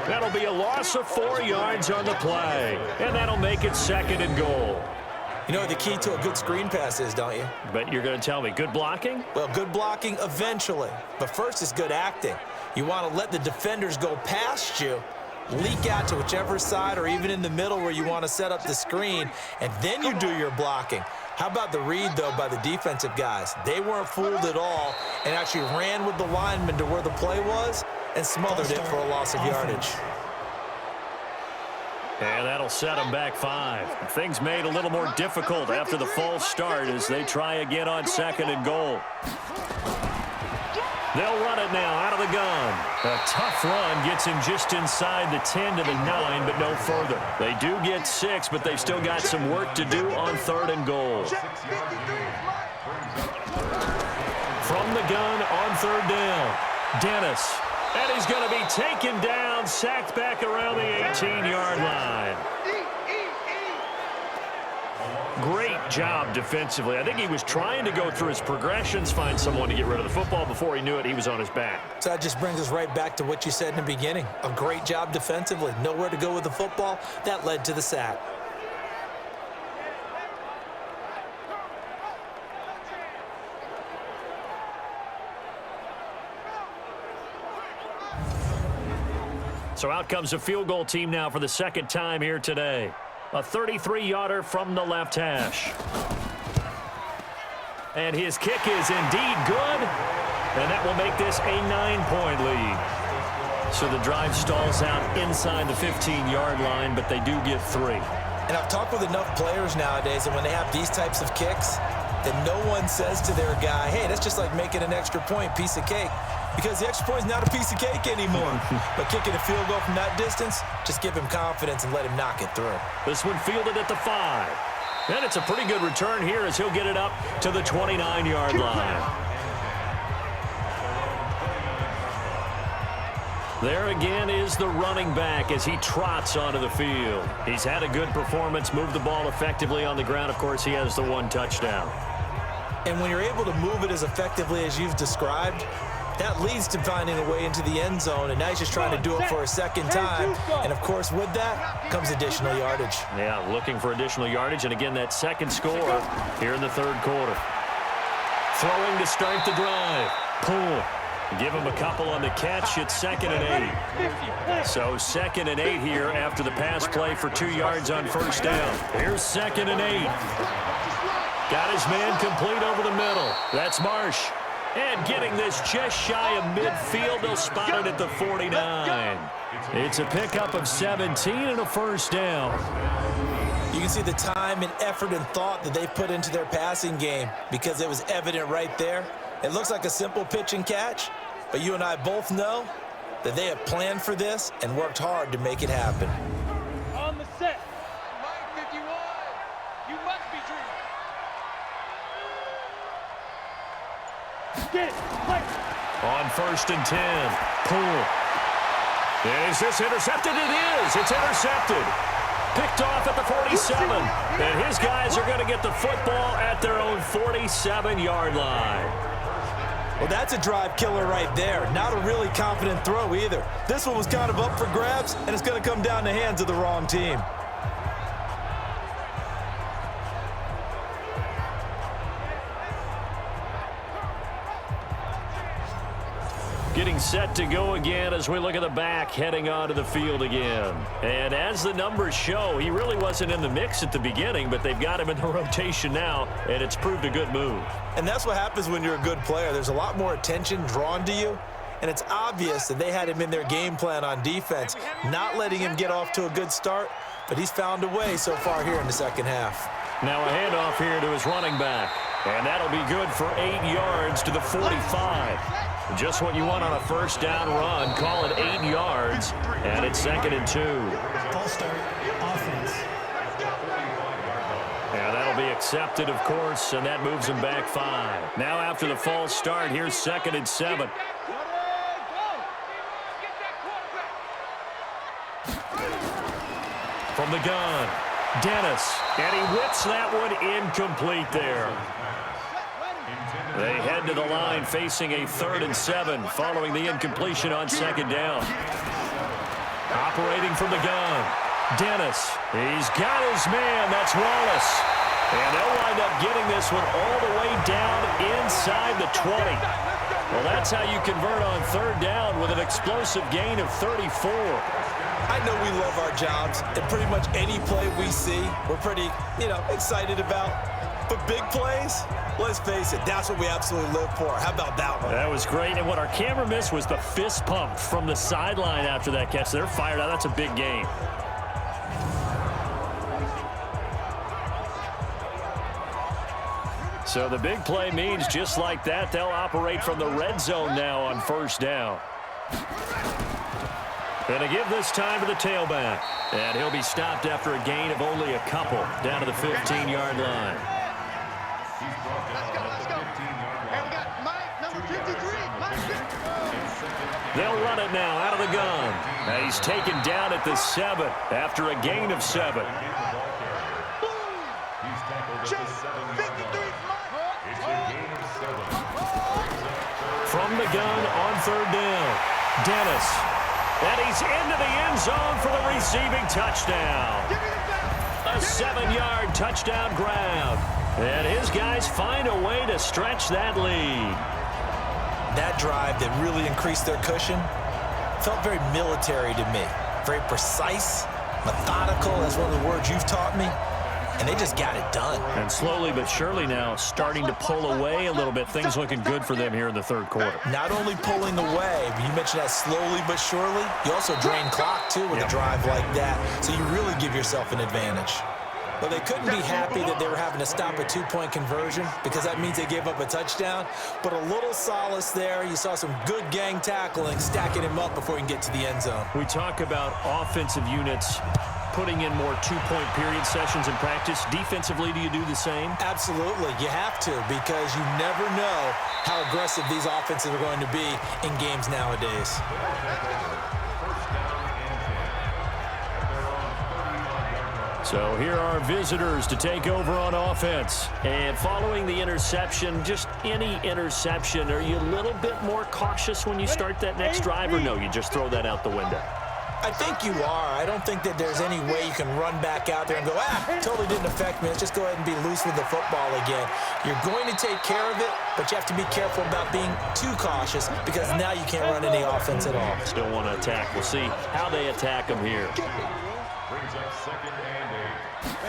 That'll be a loss of 4 yards on the play. And that'll make it 2nd and goal. You know what the key to a good screen pass is, don't you? But you're going to tell me, good blocking? Well, good blocking eventually. But first is good acting. You want to let the defenders go past you, leak out to whichever side or even in the middle where you want to set up the screen, and then you do your blocking. How about the read, though, by the defensive guys? They weren't fooled at all and actually ran with the lineman to where the play was and smothered it for a loss of yardage. And that'll set them back 5. Things made a little more difficult after the false start as they try again on 2nd and goal. They'll run it now out of the gun. A tough run gets him just inside the 10 to the 9, but no further. They do get 6, but they've still got some work to do on 3rd and goal. From the gun on 3rd down, Dennis. And he's going to be taken down, sacked back around the 18-yard line. Great job defensively. I think he was trying to go through his progressions, find someone to get rid of the football. Before he knew it, he was on his back. So that just brings us right back to what you said in the beginning. A great job defensively. Nowhere to go with the football. That led to the sack. So out comes a field goal team now for the 2nd time here today. A 33-yarder from the left hash. And his kick is indeed good. And that will make this a 9-point lead. So the drive stalls out inside the 15-yard line, but they do get 3. And I've talked with enough players nowadays that when they have these types of kicks, that no one says to their guy, hey, that's just like making an extra point, piece of cake. because the extra point is not a piece of cake anymore. But kicking a field goal from that distance, just give him confidence and let him knock it through. This one fielded at the 5. And it's a pretty good return here as he'll get it up to the 29-yard line. There again is the running back as he trots onto the field. He's had a good performance, moved the ball effectively on the ground. Of course, he has the 1 touchdown. And when you're able to move it as effectively as you've described, that leads to finding a way into the end zone, and now he's just trying to do it for a second time. And, of course, with that comes additional yardage. Yeah, looking for additional yardage, and again, that second score here in the third quarter. Throwing to start the drive. Pull. Give him a couple on the catch. It's 2nd and 8. So 2nd and 8 here after the pass play for 2 yards on first down. Here's 2nd and 8. Got his man complete over the middle. That's Marsh. And getting this just shy of midfield. They'll spot it at the 49. It's a pickup of 17 and a first down. You can see the time and effort and thought that they put into their passing game because it was evident right there. It looks like a simple pitch and catch, but you and I both know that they have planned for this and worked hard to make it happen. On the set. Mike 51. You must be dreaming. Get it. Play. On 1st and 10. Pull. Is this intercepted? It is. It's intercepted. Picked off at the 47. And his guys are going to get the football at their own 47-yard line. Well, that's a drive killer right there. Not a really confident throw either. This one was kind of up for grabs, and it's going to come down the hands of the wrong team. Getting set to go again as we look at the back heading onto the field again. And as the numbers show, he really wasn't in the mix at the beginning, but they've got him in the rotation now, and it's proved a good move. And that's what happens when you're a good player. There's a lot more attention drawn to you, and it's obvious that they had him in their game plan on defense, not letting him get off to a good start, but he's found a way so far here in the second half. Now a handoff here to his running back, and that'll be good for 8 yards to the 45. Just what you want on a first down run. Call it 8 yards, and it's 2nd and 2. False start, offense. And that'll be accepted, of course, and that moves him back 5. Now after the false start, here's 2nd and 7. From the gun, Dennis, and he whips that one incomplete there. They head to the line facing a 3rd and 7 following the incompletion on 2nd down. Operating from the gun, Dennis. He's got his man. That's Wallace. And they'll wind up getting this one all the way down inside the 20. Well, that's how you convert on 3rd down with an explosive gain of 34. I know we love our jobs, and pretty much any play we see, we're pretty, excited about. But big plays, let's face it, that's what we absolutely live for. How about that one? That was great, and what our camera missed was the fist pump from the sideline after that catch. They're fired out. That's a big gain. So the big play means just like that, they'll operate from the red zone now on first down. Going to give this time to the tailback. And he'll be stopped after a gain of only a couple down to the 15-yard line. Let's go. And we got Mike, number 53. They'll run it now out of the gun. Now he's taken down at the 7 after a gain of 7. From the gun on 3rd down, Dennis. And he's into the end zone for the receiving touchdown. A 7-yard touchdown grab. And his guys find a way to stretch that lead. That drive that really increased their cushion felt very military to me. Very precise, methodical, that's one of the words you've taught me. And they just got it done. And slowly but surely now starting to pull away a little bit. Things looking good for them here in the third quarter. Not only pulling away, but you mentioned that slowly but surely. You also drain clock, too, with a drive like that. So you really give yourself an advantage. Well, they couldn't be happy that they were having to stop a two-point conversion because that means they gave up a touchdown. But a little solace there. You saw some good gang tackling, stacking him up before he can get to the end zone. We talk about offensive units putting in more two-point period sessions in practice. Defensively, do you do the same? Absolutely. You have to, because you never know how aggressive these offenses are going to be in games nowadays. So here are visitors to take over on offense. And following the interception, just any interception, are you a little bit more cautious when you start that next drive, or no, you just throw that out the window? I think you are. I don't think that there's any way you can run back out there and go, totally didn't affect me. Let's just go ahead and be loose with the football again. You're going to take care of it, but you have to be careful about being too cautious because now you can't run any offense at all. Still want to attack. We'll see how they attack them here. Brings up 2nd and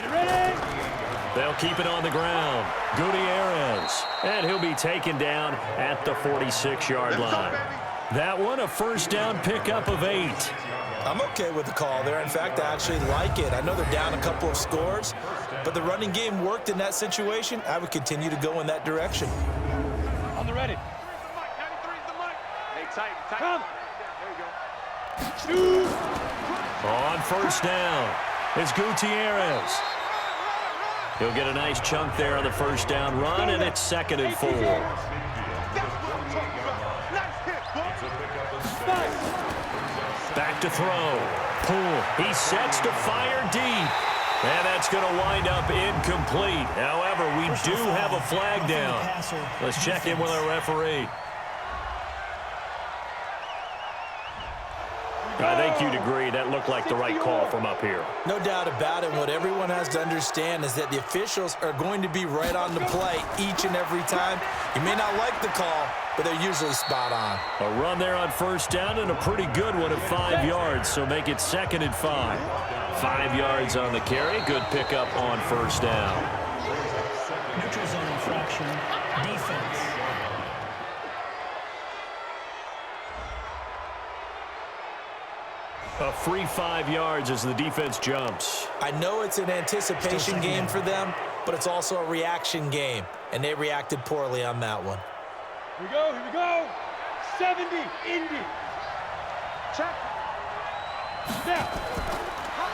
8. Ready? They'll keep it on the ground. Gutierrez. And he'll be taken down at the 46-yard line. That one, a first down pickup of 8. I'm okay with the call there. In fact, I actually like it. I know they're down a couple of scores, but the running game worked in that situation. I would continue to go in that direction. On the ready. Come. There you go. On first down, it's Gutierrez. He'll get a nice chunk there on the first down run, and it's 2nd and 4. Back to throw. Pull. He sets to fire deep. And that's going to wind up incomplete. However, we do have a flag down. Let's check in with our referee. I think you'd agree that looked like the right call from up here. No doubt about it. What everyone has to understand is that the officials are going to be right on the play each and every time. You may not like the call, but they're usually spot on. A run there on first down and a pretty good one at 5 yards, so make it 2nd and 5. 5 yards on the carry. Good pickup on first down. Neutral zone infraction. Defense. A free 5 yards as the defense jumps. I know it's an anticipation game for them, but it's also a reaction game, and they reacted poorly on that one. Here we go, here we go. 70, Indy. Check. Snap.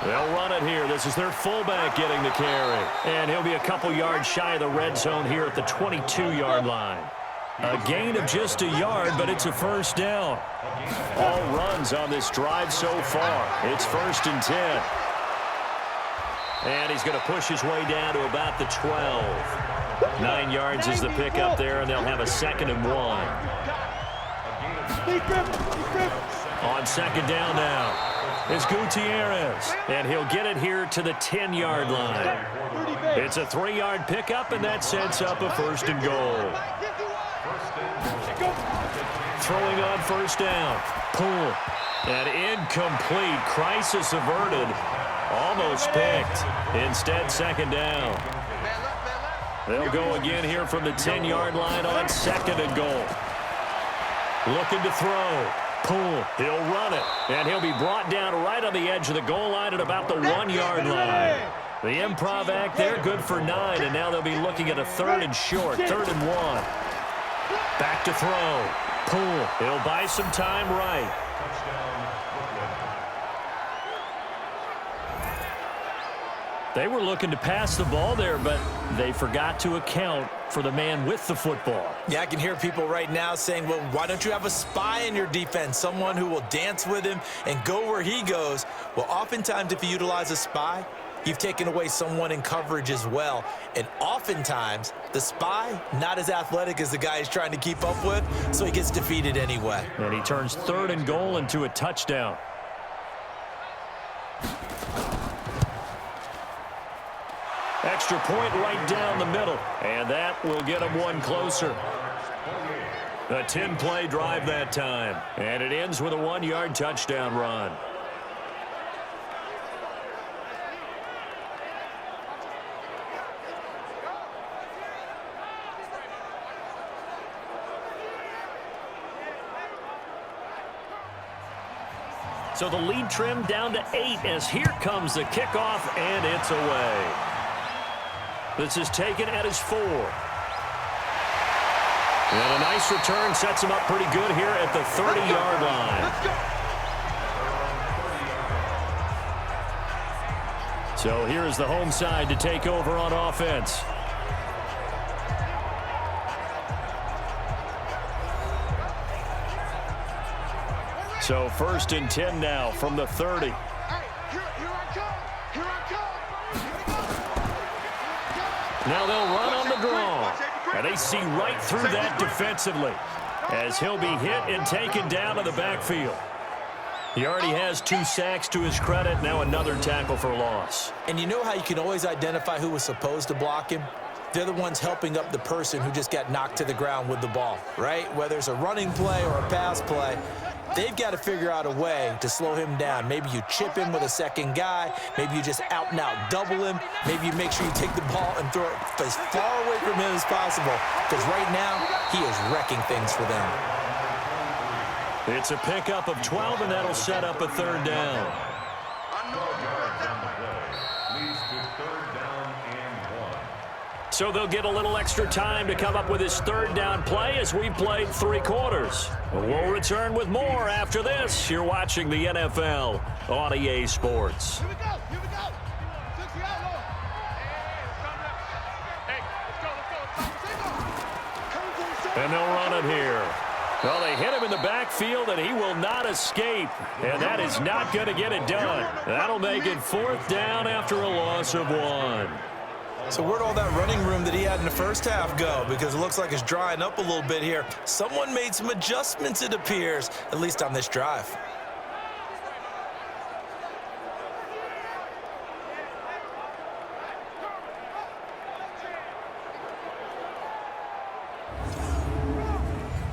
They'll run it here. This is their fullback getting the carry. And he'll be a couple yards shy of the red zone here at the 22-yard line. A gain of just a yard, but it's a first down. All runs on this drive so far. It's 1st and 10. And he's going to push his way down to about the 12. 9 yards is the pickup there, and they'll have a 2nd and 1. On 2nd down now is Gutierrez, and he'll get it here to the 10-yard line. It's a 3-yard pickup, and that sets up a 1st and goal. Throwing on first down. Pull. And incomplete. Crisis averted. Almost picked. Instead, 2nd down. They'll go again here from the 10-yard line on 2nd and goal. Looking to throw. Pull. He'll run it. And he'll be brought down right on the edge of the goal line at about the 1-yard line. The improv act there, good for 9. And now they'll be looking at a 3rd and short. 3rd and 1. Back to throw. Pull. He'll buy some time right. They were looking to pass the ball there, but they forgot to account for the man with the football. Yeah, I can hear people right now saying, well, why don't you have a spy in your defense, someone who will dance with him and go where he goes? Well, oftentimes if you utilize a spy, you've taken away someone in coverage as well. And oftentimes, the spy, not as athletic as the guy he's trying to keep up with, so he gets defeated anyway. And he turns 3rd and goal into a touchdown. Extra point right down the middle. And that will get him one closer. A 10-play drive that time. And it ends with a 1-yard touchdown run. So the lead trimmed down to 8 as here comes the kickoff, and it's away. This is taken at his 4. And a nice return sets him up pretty good here at the 30-yard line. So here's the home side to take over on offense. So 1st and 10 now from the 30. Here I come. Here I come. Now they'll run on the draw. And they see right through that defensively as he'll be hit and taken down to the backfield. He already has 2 sacks to his credit. Now another tackle for loss. And you know how you can always identify who was supposed to block him? They're the ones helping up the person who just got knocked to the ground with the ball, right? Whether it's a running play or a pass play, they've got to figure out a way to slow him down. Maybe you chip him with a second guy. Maybe you just out and out double him. Maybe you make sure you take the ball and throw it as far away from him as possible. Because right now, he is wrecking things for them. It's a pickup of 12, and that'll set up a 3rd down. 12 yards on the play. Leads to 3rd down and 1. So they'll get a little extra time to come up with his 3rd down play as we've played 3 quarters. We'll return with more after this. You're watching the NFL on EA Sports. Here we go. Here we go. 60 outlaw. Hey, let's go. And they'll run it here. Well, they hit him in the backfield, and he will not escape. And that is not going to get it done. That'll make it 4th down after a loss of 1. So where'd all that running room that he had in the first half go? Because it looks like it's drying up a little bit here. Someone made some adjustments, it appears, at least on this drive.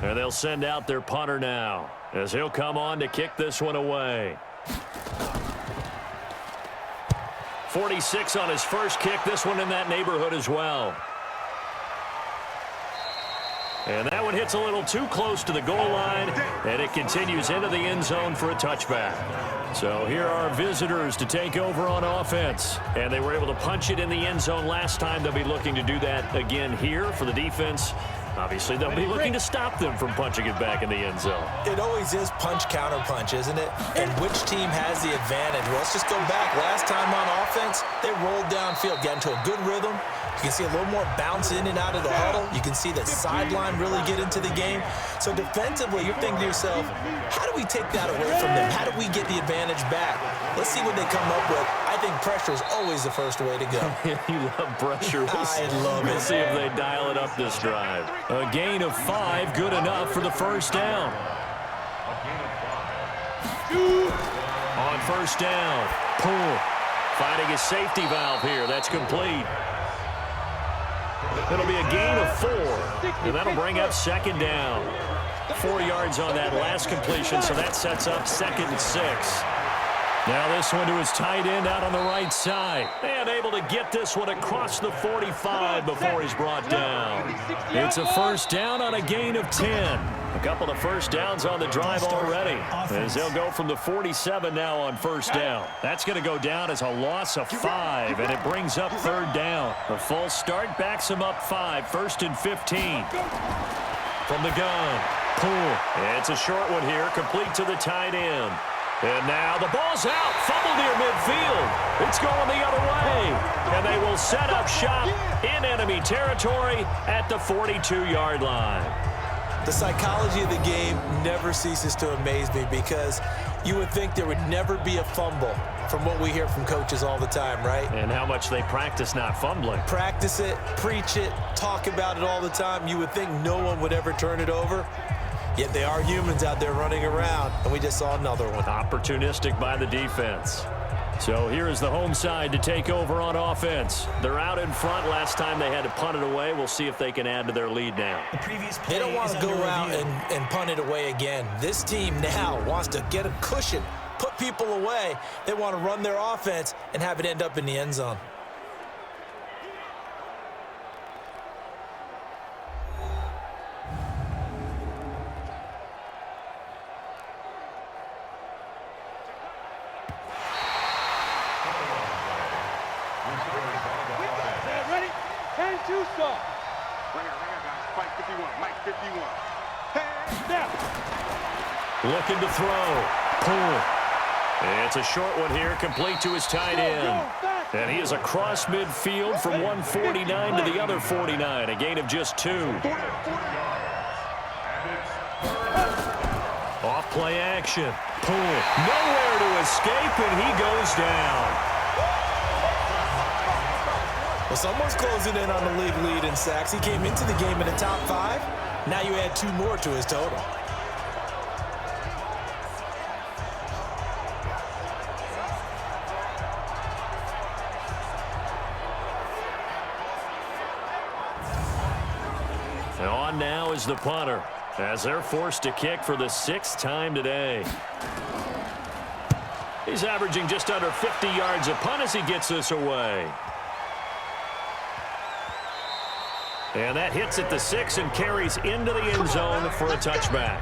And they'll send out their punter now as he'll come on to kick this one away. 46 on his first kick. This one in that neighborhood as well. And that one hits a little too close to the goal line, and it continues into the end zone for a touchback. So here are our visitors to take over on offense. And they were able to punch it in the end zone last time. They'll be looking to do that again here for the defense. Obviously, they'll be looking to stop them from punching it back in the end zone. It always is punch, counter punch, isn't it? And which team has the advantage? Well, let's just go back. Last time on offense, they rolled downfield, got into a good rhythm. You can see a little more bounce in and out of the huddle. You can see the sideline really get into the game. So defensively, you're thinking to yourself, how do we take that away from them? How do we get the advantage back? Let's see what they come up with. I think pressure is always the first way to go. You love pressure. I love it. We'll see if they dial it up this drive. A gain of 5, good enough for the 1st down. On 1st down, Poole finding a safety valve here. That's complete. It'll be a gain of 4, and that'll bring up 2nd down. 4 yards on that last completion, so that sets up 2nd and 6. Now this one to his tight end out on the right side. And able to get this one across the 45 before he's brought down. It's a 1st down on a gain of 10. A couple of 1st downs on the drive already, as they'll go from the 47 now on 1st down. That's going to go down as a loss of 5, and it brings up 3rd down. A false start backs him up 5, 1st and 15. From the gun, Poole. It's a short one here, complete to the tight end. And now the ball's out, fumble near midfield. It's going the other way, and they will set up shop in enemy territory at the 42-yard line. The psychology of the game never ceases to amaze me because you would think there would never be a fumble from what we hear from coaches all the time, right? And how much they practice not fumbling. Practice it, preach it, talk about it all the time. You would think no one would ever turn it over. Yet they are humans out there running around, and we just saw another one. Opportunistic by the defense. So here is the home side to take over on offense. They're out in front. Last time they had to punt it away. We'll see if they can add to their lead now. They don't want to go out and punt it away again. This team now wants to get a cushion, put people away. They want to run their offense and have it end up in the end zone. And too soft. Right here, guys. Fight 51. Mike 51. Hands down. Looking to throw. Pull. It's a short one here, complete to his tight end. And he is across midfield from 149 to the other 49, a gain of just 2. Off play action. Pull. Nowhere to escape, and he goes down. Well, someone's closing in on the league lead in sacks. He came into the game in the top 5. Now you add 2 more to his total. And on now is the punter, as they're forced to kick for the 6th time today. He's averaging just under 50 yards a punt as he gets this away. And that hits at the 6 and carries into the end zone for a touchback.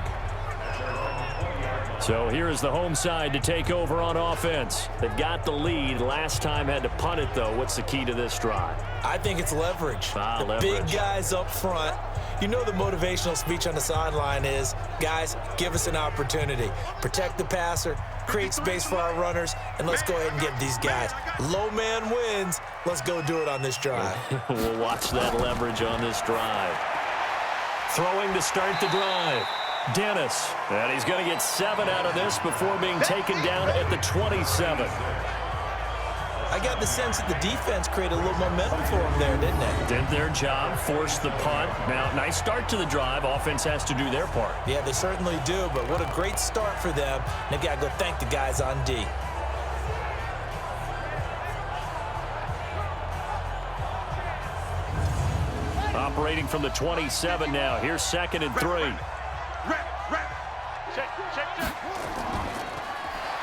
So here is the home side to take over on offense. They've got the lead. Last time had to punt it, though. What's the key to this drive? I think it's leverage. Leverage. Big guys up front. You know the motivational speech on the sideline is, guys, give us an opportunity. Protect the passer, create space for our runners, and let's go ahead and get these guys. Low man wins. Let's go do it on this drive. We'll watch that leverage on this drive. Throwing to start the drive. Dennis, and he's going to get 7 out of this before being taken down at the 27. I got the sense that the defense created a little momentum for them there, didn't they? Did their job, forced the punt. Now, nice start to the drive. Offense has to do their part. Yeah, they certainly do, but what a great start for them. They've got to go thank the guys on D. Operating from the 27 now. Here's 2nd and 3.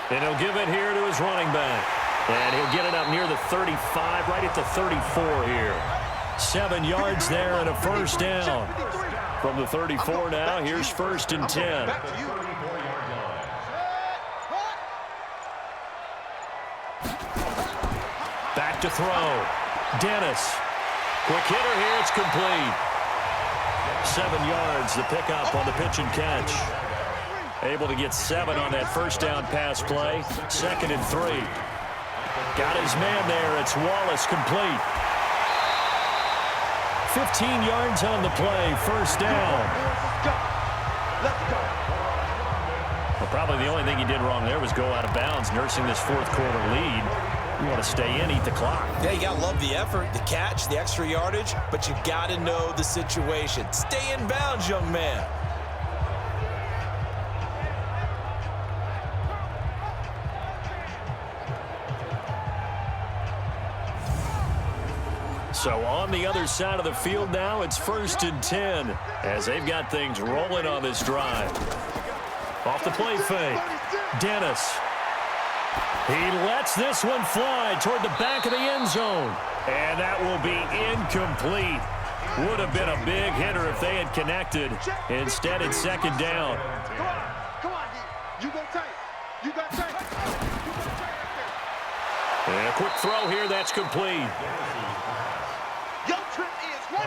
And he'll give it here to his running back. And he'll get it up near the 35, right at the 34 here. 7 yards there and a first down. From the 34 now, here's 1st and 10. Back to throw. Dennis. Quick hitter here, it's complete. 7 yards, the pickup on the pitch and catch. Able to get 7 on that first down pass play. 2nd and 3. Got his man there. It's Wallace complete. 15 yards on the play. First down. Well, probably the only thing he did wrong there was go out of bounds, nursing this 4th quarter lead. You want to stay in, eat the clock. Yeah, you got to love the effort, the catch, the extra yardage, but you got to know the situation. Stay in bounds, young man. So on the other side of the field now, it's 1st and 10 as they've got things rolling on this drive. Off the play fake. Dennis. He lets this one fly toward the back of the end zone. And that will be incomplete. Would have been a big hitter if they had connected. Instead, it's 2nd down. Come on, you go tight. You got tight. And a quick throw here, that's complete.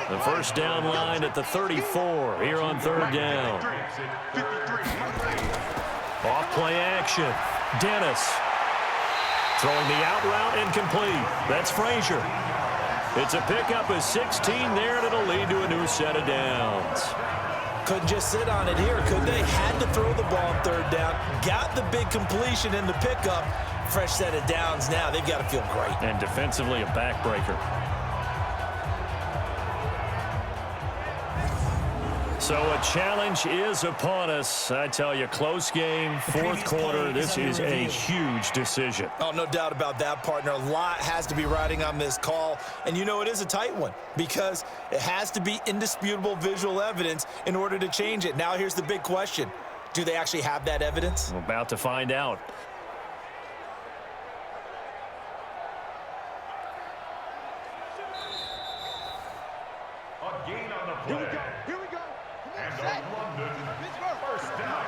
The first down line at the 34 here on 3rd down. Off play action. Dennis. Throwing the out route incomplete. That's Frazier. It's a pickup of 16 there, and it'll lead to a new set of downs. Couldn't just sit on it here, could they? Had to throw the ball on 3rd down. Got the big completion in the pickup. Fresh set of downs now. They've got to feel great. And defensively, a backbreaker. So a challenge is upon us. I tell you, close game, 4th quarter. This is a huge decision. Oh, no doubt about that, partner. A lot has to be riding on this call. And you know it is a tight one because it has to be indisputable visual evidence in order to change it. Now here's the big question. Do they actually have that evidence? We're about to find out. A gain on the play. Here we go. And a London first down.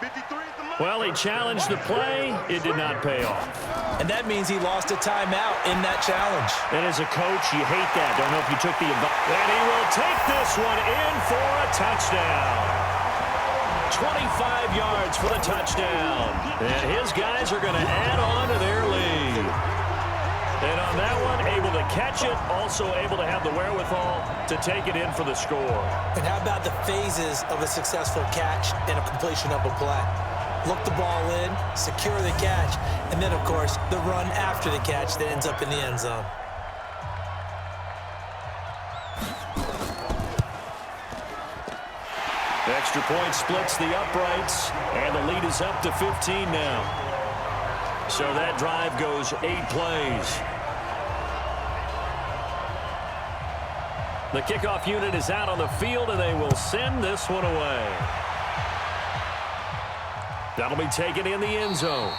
53 at the moment. Well, he challenged the play. It did not pay off. And that means he lost a timeout in that challenge. And as a coach, you hate that. Don't know if you took the advice. And he will take this one in for a touchdown. 25 yards for the touchdown. And his guys are going to add on to their lead. And on that one, able to catch it, also able to have the wherewithal to take it in for the score. And how about the phases of a successful catch and a completion of a play? Look the ball in, secure the catch, and then, of course, the run after the catch that ends up in the end zone. The extra point splits the uprights, and the lead is up to 15 now. So that drive goes 8 plays. The kickoff unit is out on the field, and they will send this one away. That'll be taken in the end zone.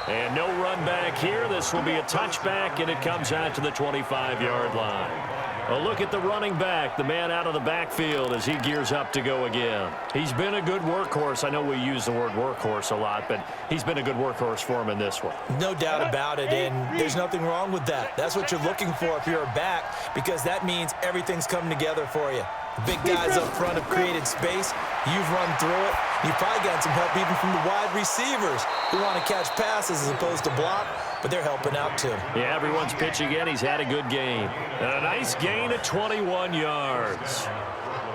And no run back here. This will be a touchback, and it comes out to the 25-yard line. A look at the running back, the man out of the backfield as he gears up to go again. He's been a good workhorse. I know we use the word workhorse a lot, but he's been a good workhorse for him in this one. No doubt about it, and there's nothing wrong with that. That's what you're looking for if you're a back, because that means everything's coming together for you. The big guys up front have created space. You've run through it. You've probably got some help even from the wide receivers who want to catch passes as opposed to block, but they're helping out too. Yeah, everyone's pitching in. He's had a good game. And a nice gain of 21 yards.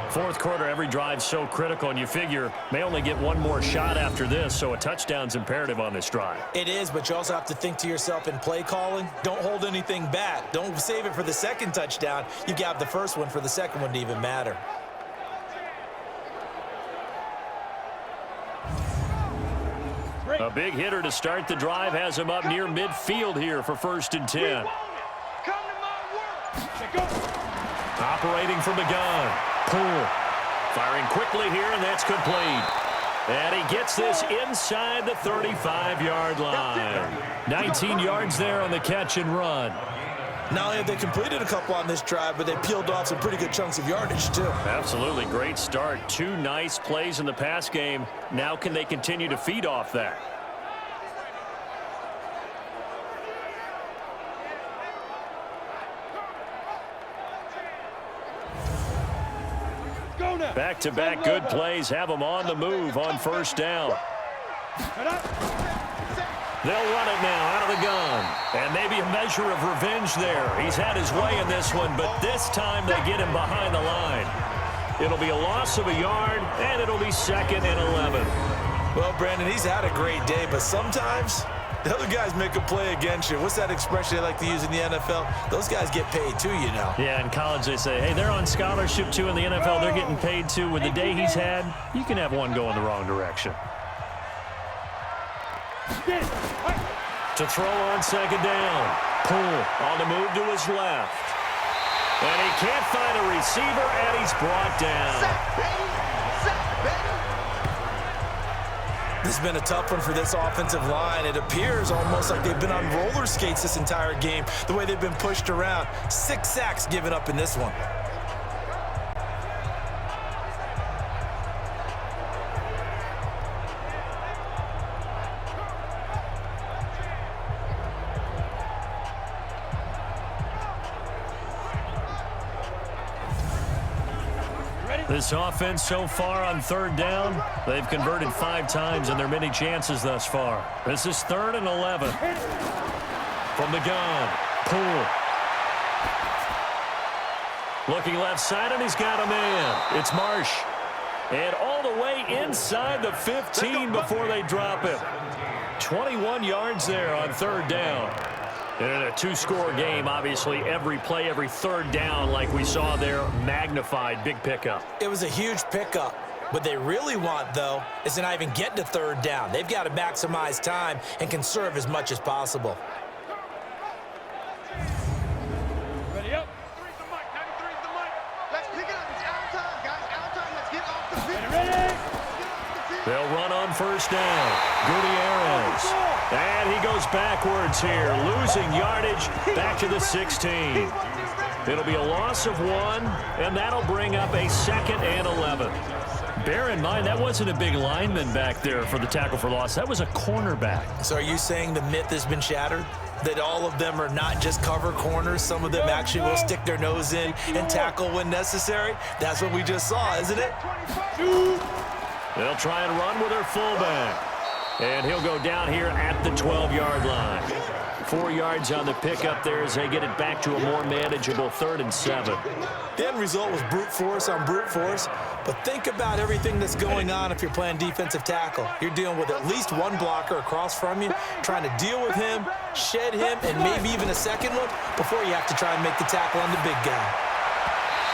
Fourth quarter, every drive's so critical, and you figure may only get one more shot after this, so a touchdown's imperative on this drive. It is, but you also have to think to yourself in play calling, don't hold anything back. Don't save it for the second touchdown. You got the first one for the second one to even matter. A big hitter to start the drive has him up near midfield here for 1st and 10. Operating from the gun. Pull. Firing quickly here, and that's complete. And he gets this inside the 35-yard line. 19 yards there on the catch and run. Not only have they completed a couple on this drive, but they peeled off some pretty good chunks of yardage, too. Absolutely. Great start. 2 nice plays in the pass game. Now can they continue to feed off that? Back-to-back good plays have them on the move on 1st down. They'll run it now out of the gun. And maybe a measure of revenge there. He's had his way in this one, but this time they get him behind the line. It'll be a loss of a yard, and it'll be 2nd and 11. Well, Brandon, he's had a great day, but sometimes the other guys make a play against you. What's that expression they like to use in the NFL? Those guys get paid too, you know. Yeah, in college they say, hey, they're on scholarship too. In the NFL, they're getting paid too. With the day he's had, you can have one go in the wrong direction. To throw on 2nd down. Pull on the move to his left. And he can't find a receiver, and he's brought down. This has been a tough one for this offensive line. It appears almost like they've been on roller skates this entire game, the way they've been pushed around. 6 sacks given up in this one. This offense so far on 3rd down, they've converted 5 times in their many chances thus far. This is 3rd and 11. From the gun, Poole. Looking left side, and he's got a man. It's Marsh. And all the way inside the 15 before they drop him. 21 yards there on 3rd down. And in a 2-score game, obviously, every play, every 3rd down, like we saw there, magnified, big pickup. It was a huge pickup. What they really want, though, is to not even get to 3rd down. They've got to maximize time and conserve as much as possible. Ready up. 93's the mic. 93's the mic. Let's pick it up. It's out time, guys. Out time. Let's get off the field. Ready? They'll run on 1st down. Gridiron. And he goes backwards here, losing yardage back to the 16. It'll be a loss of 1, and that'll bring up a 2nd and 11. Bear in mind, that wasn't a big lineman back there for the tackle for loss. That was a cornerback. So are you saying the myth has been shattered? that all of them are not just cover corners. Some of them actually will stick their nose in and tackle when necessary. That's what we just saw, isn't it? They'll try and run with their fullback. And he'll go down here at the 12-yard line. 4 yards on the pickup there as they get it back to a more manageable 3rd and 7. The end result was brute force on brute force, but think about everything that's going on if you're playing defensive tackle. You're dealing with at least one blocker across from you, trying to deal with him, shed him, and maybe even a second one before you have to try and make the tackle on the big guy.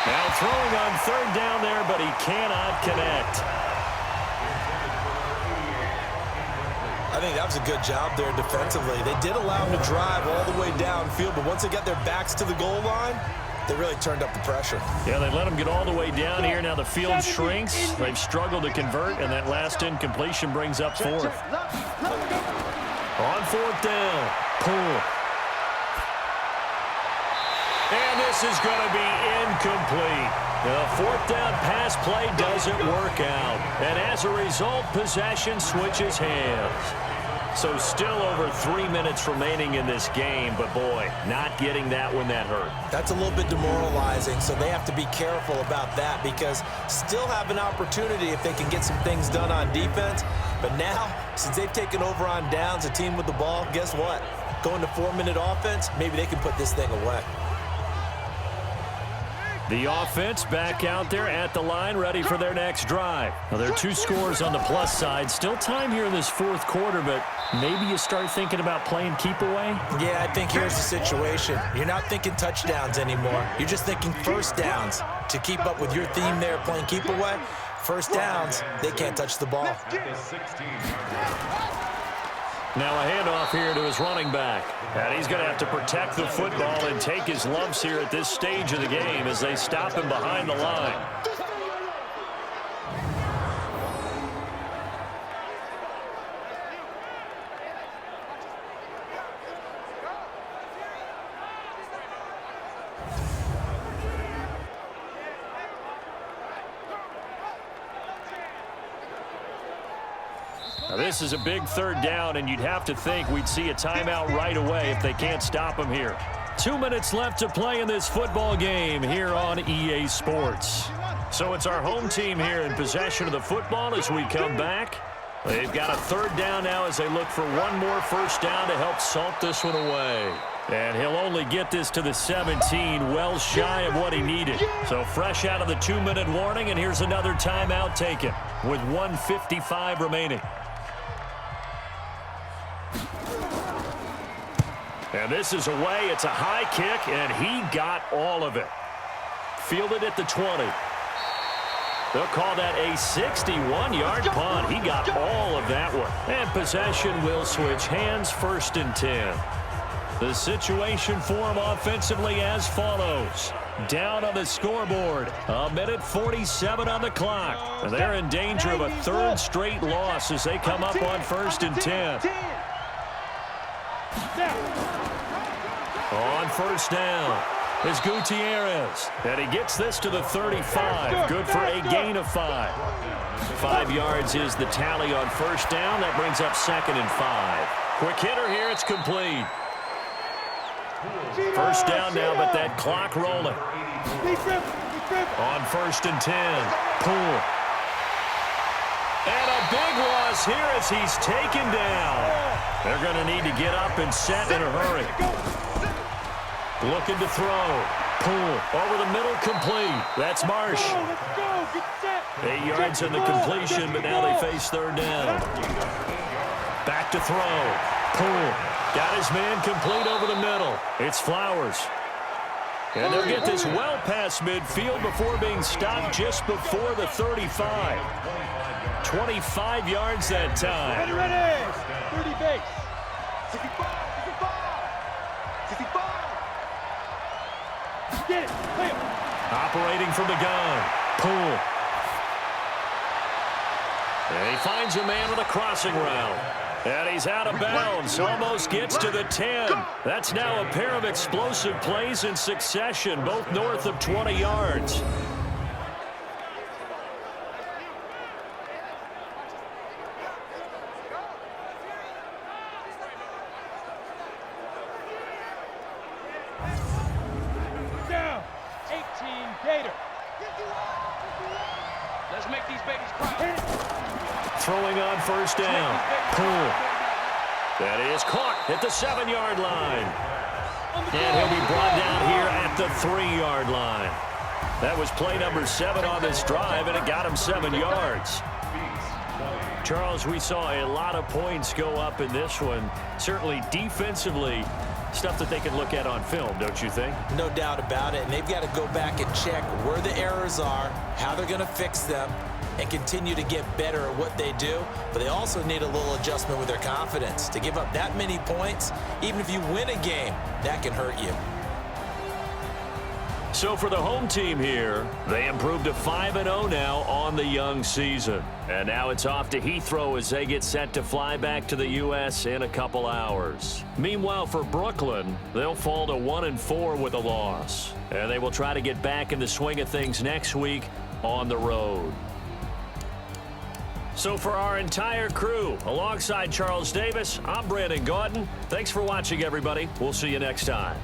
Now throwing on 3rd down there, but he cannot connect. I think that was a good job there defensively. They did allow him to drive all the way downfield, but once they got their backs to the goal line, they really turned up the pressure. Yeah, they let him get all the way down here. Now the field shrinks. They've struggled to convert, and that last incompletion brings up 4th. On 4th down, pull. And this is going to be incomplete. The 4th down pass play doesn't work out. And as a result, possession switches hands. So still over 3 minutes remaining in this game, but boy, not getting that when that hurt. That's a little bit demoralizing, so they have to be careful about that because still have an opportunity if they can get some things done on defense. But now, since they've taken over on downs, a team with the ball, guess what? Going to 4-minute offense, maybe they can put this thing away. The offense back out there at the line, ready for their next drive. Well, there are 2 scores on the plus side. Still time here in this 4th quarter, but maybe you start thinking about playing keep away? Yeah, I think here's the situation. You're not thinking touchdowns anymore. You're just thinking first downs. To keep up with your theme there, playing keep away, first downs, they can't touch the ball. Now a handoff here to his running back. And he's going to have to protect the football and take his lumps here at this stage of the game as they stop him behind the line. Now this is a big 3rd down, and you'd have to think we'd see a timeout right away if they can't stop him here. 2 minutes left to play in this football game here on EA Sports. So it's our home team here in possession of the football as we come back. They've got a 3rd down now as they look for one more first down to help salt this one away. And he'll only get this to the 17, well shy of what he needed. So fresh out of the 2-minute warning, and here's another timeout taken with 1:55 remaining. And this is away. It's a high kick, and he got all of it. Fielded at the 20. They'll call that a 61-yard punt. He got all of that one. And possession will switch hands, 1st and 10. The situation for him offensively as follows. Down on the scoreboard. 1:47 on the clock. And they're in danger of a 3rd straight loss as they come up on 1st and 10. On 1st down is Gutierrez. And he gets this to the 35. Good for a gain of 5. 5 yards is the tally on 1st down. That brings up 2nd and 5. Quick hitter here. It's complete. 1st down now, but that clock rolling. On 1st and 10. Poole. And a big loss here as he's taken down. They're going to need to get up and set in a hurry. Looking to throw. Poole over the middle, complete. That's Marsh. 8 yards in the completion, but now they face 3rd down. Back to throw. Poole got his man complete over the middle. It's Flowers. And they'll get this well past midfield before being stopped just before the 35. 25 yards that time. Ready. 30 base. 65. 65. Get it. Play it. Operating from the gun. Poole. And he finds a man with a crossing route. And he's out of bounds. Almost gets to the 10. That's now a pair of explosive plays in succession, both north of 20 yards. make these babies cry. Throwing on first down. Cool. That is caught at the 7-yard line. And he'll be brought down here at the 3-yard line. That was play number 7 on this drive, and it got him 7 yards. Charles, we saw a lot of points go up in this one. Certainly defensively, stuff that they can look at on film, don't you think? No doubt about it. And they've got to go back and check where the errors are, how they're going to fix them, and continue to get better at what they do. But they also need a little adjustment with their confidence. To give up that many points, even if you win a game, that can hurt you. So for the home team here, they improved to 5-0 now on the young season. And now it's off to Heathrow as they get set to fly back to the U.S. in a couple hours. Meanwhile, for Brooklyn, they'll fall to 1-4 with a loss. And they will try to get back in the swing of things next week on the road. So for our entire crew, alongside Charles Davis, I'm Brandon Gaudin. Thanks for watching, everybody. We'll see you next time.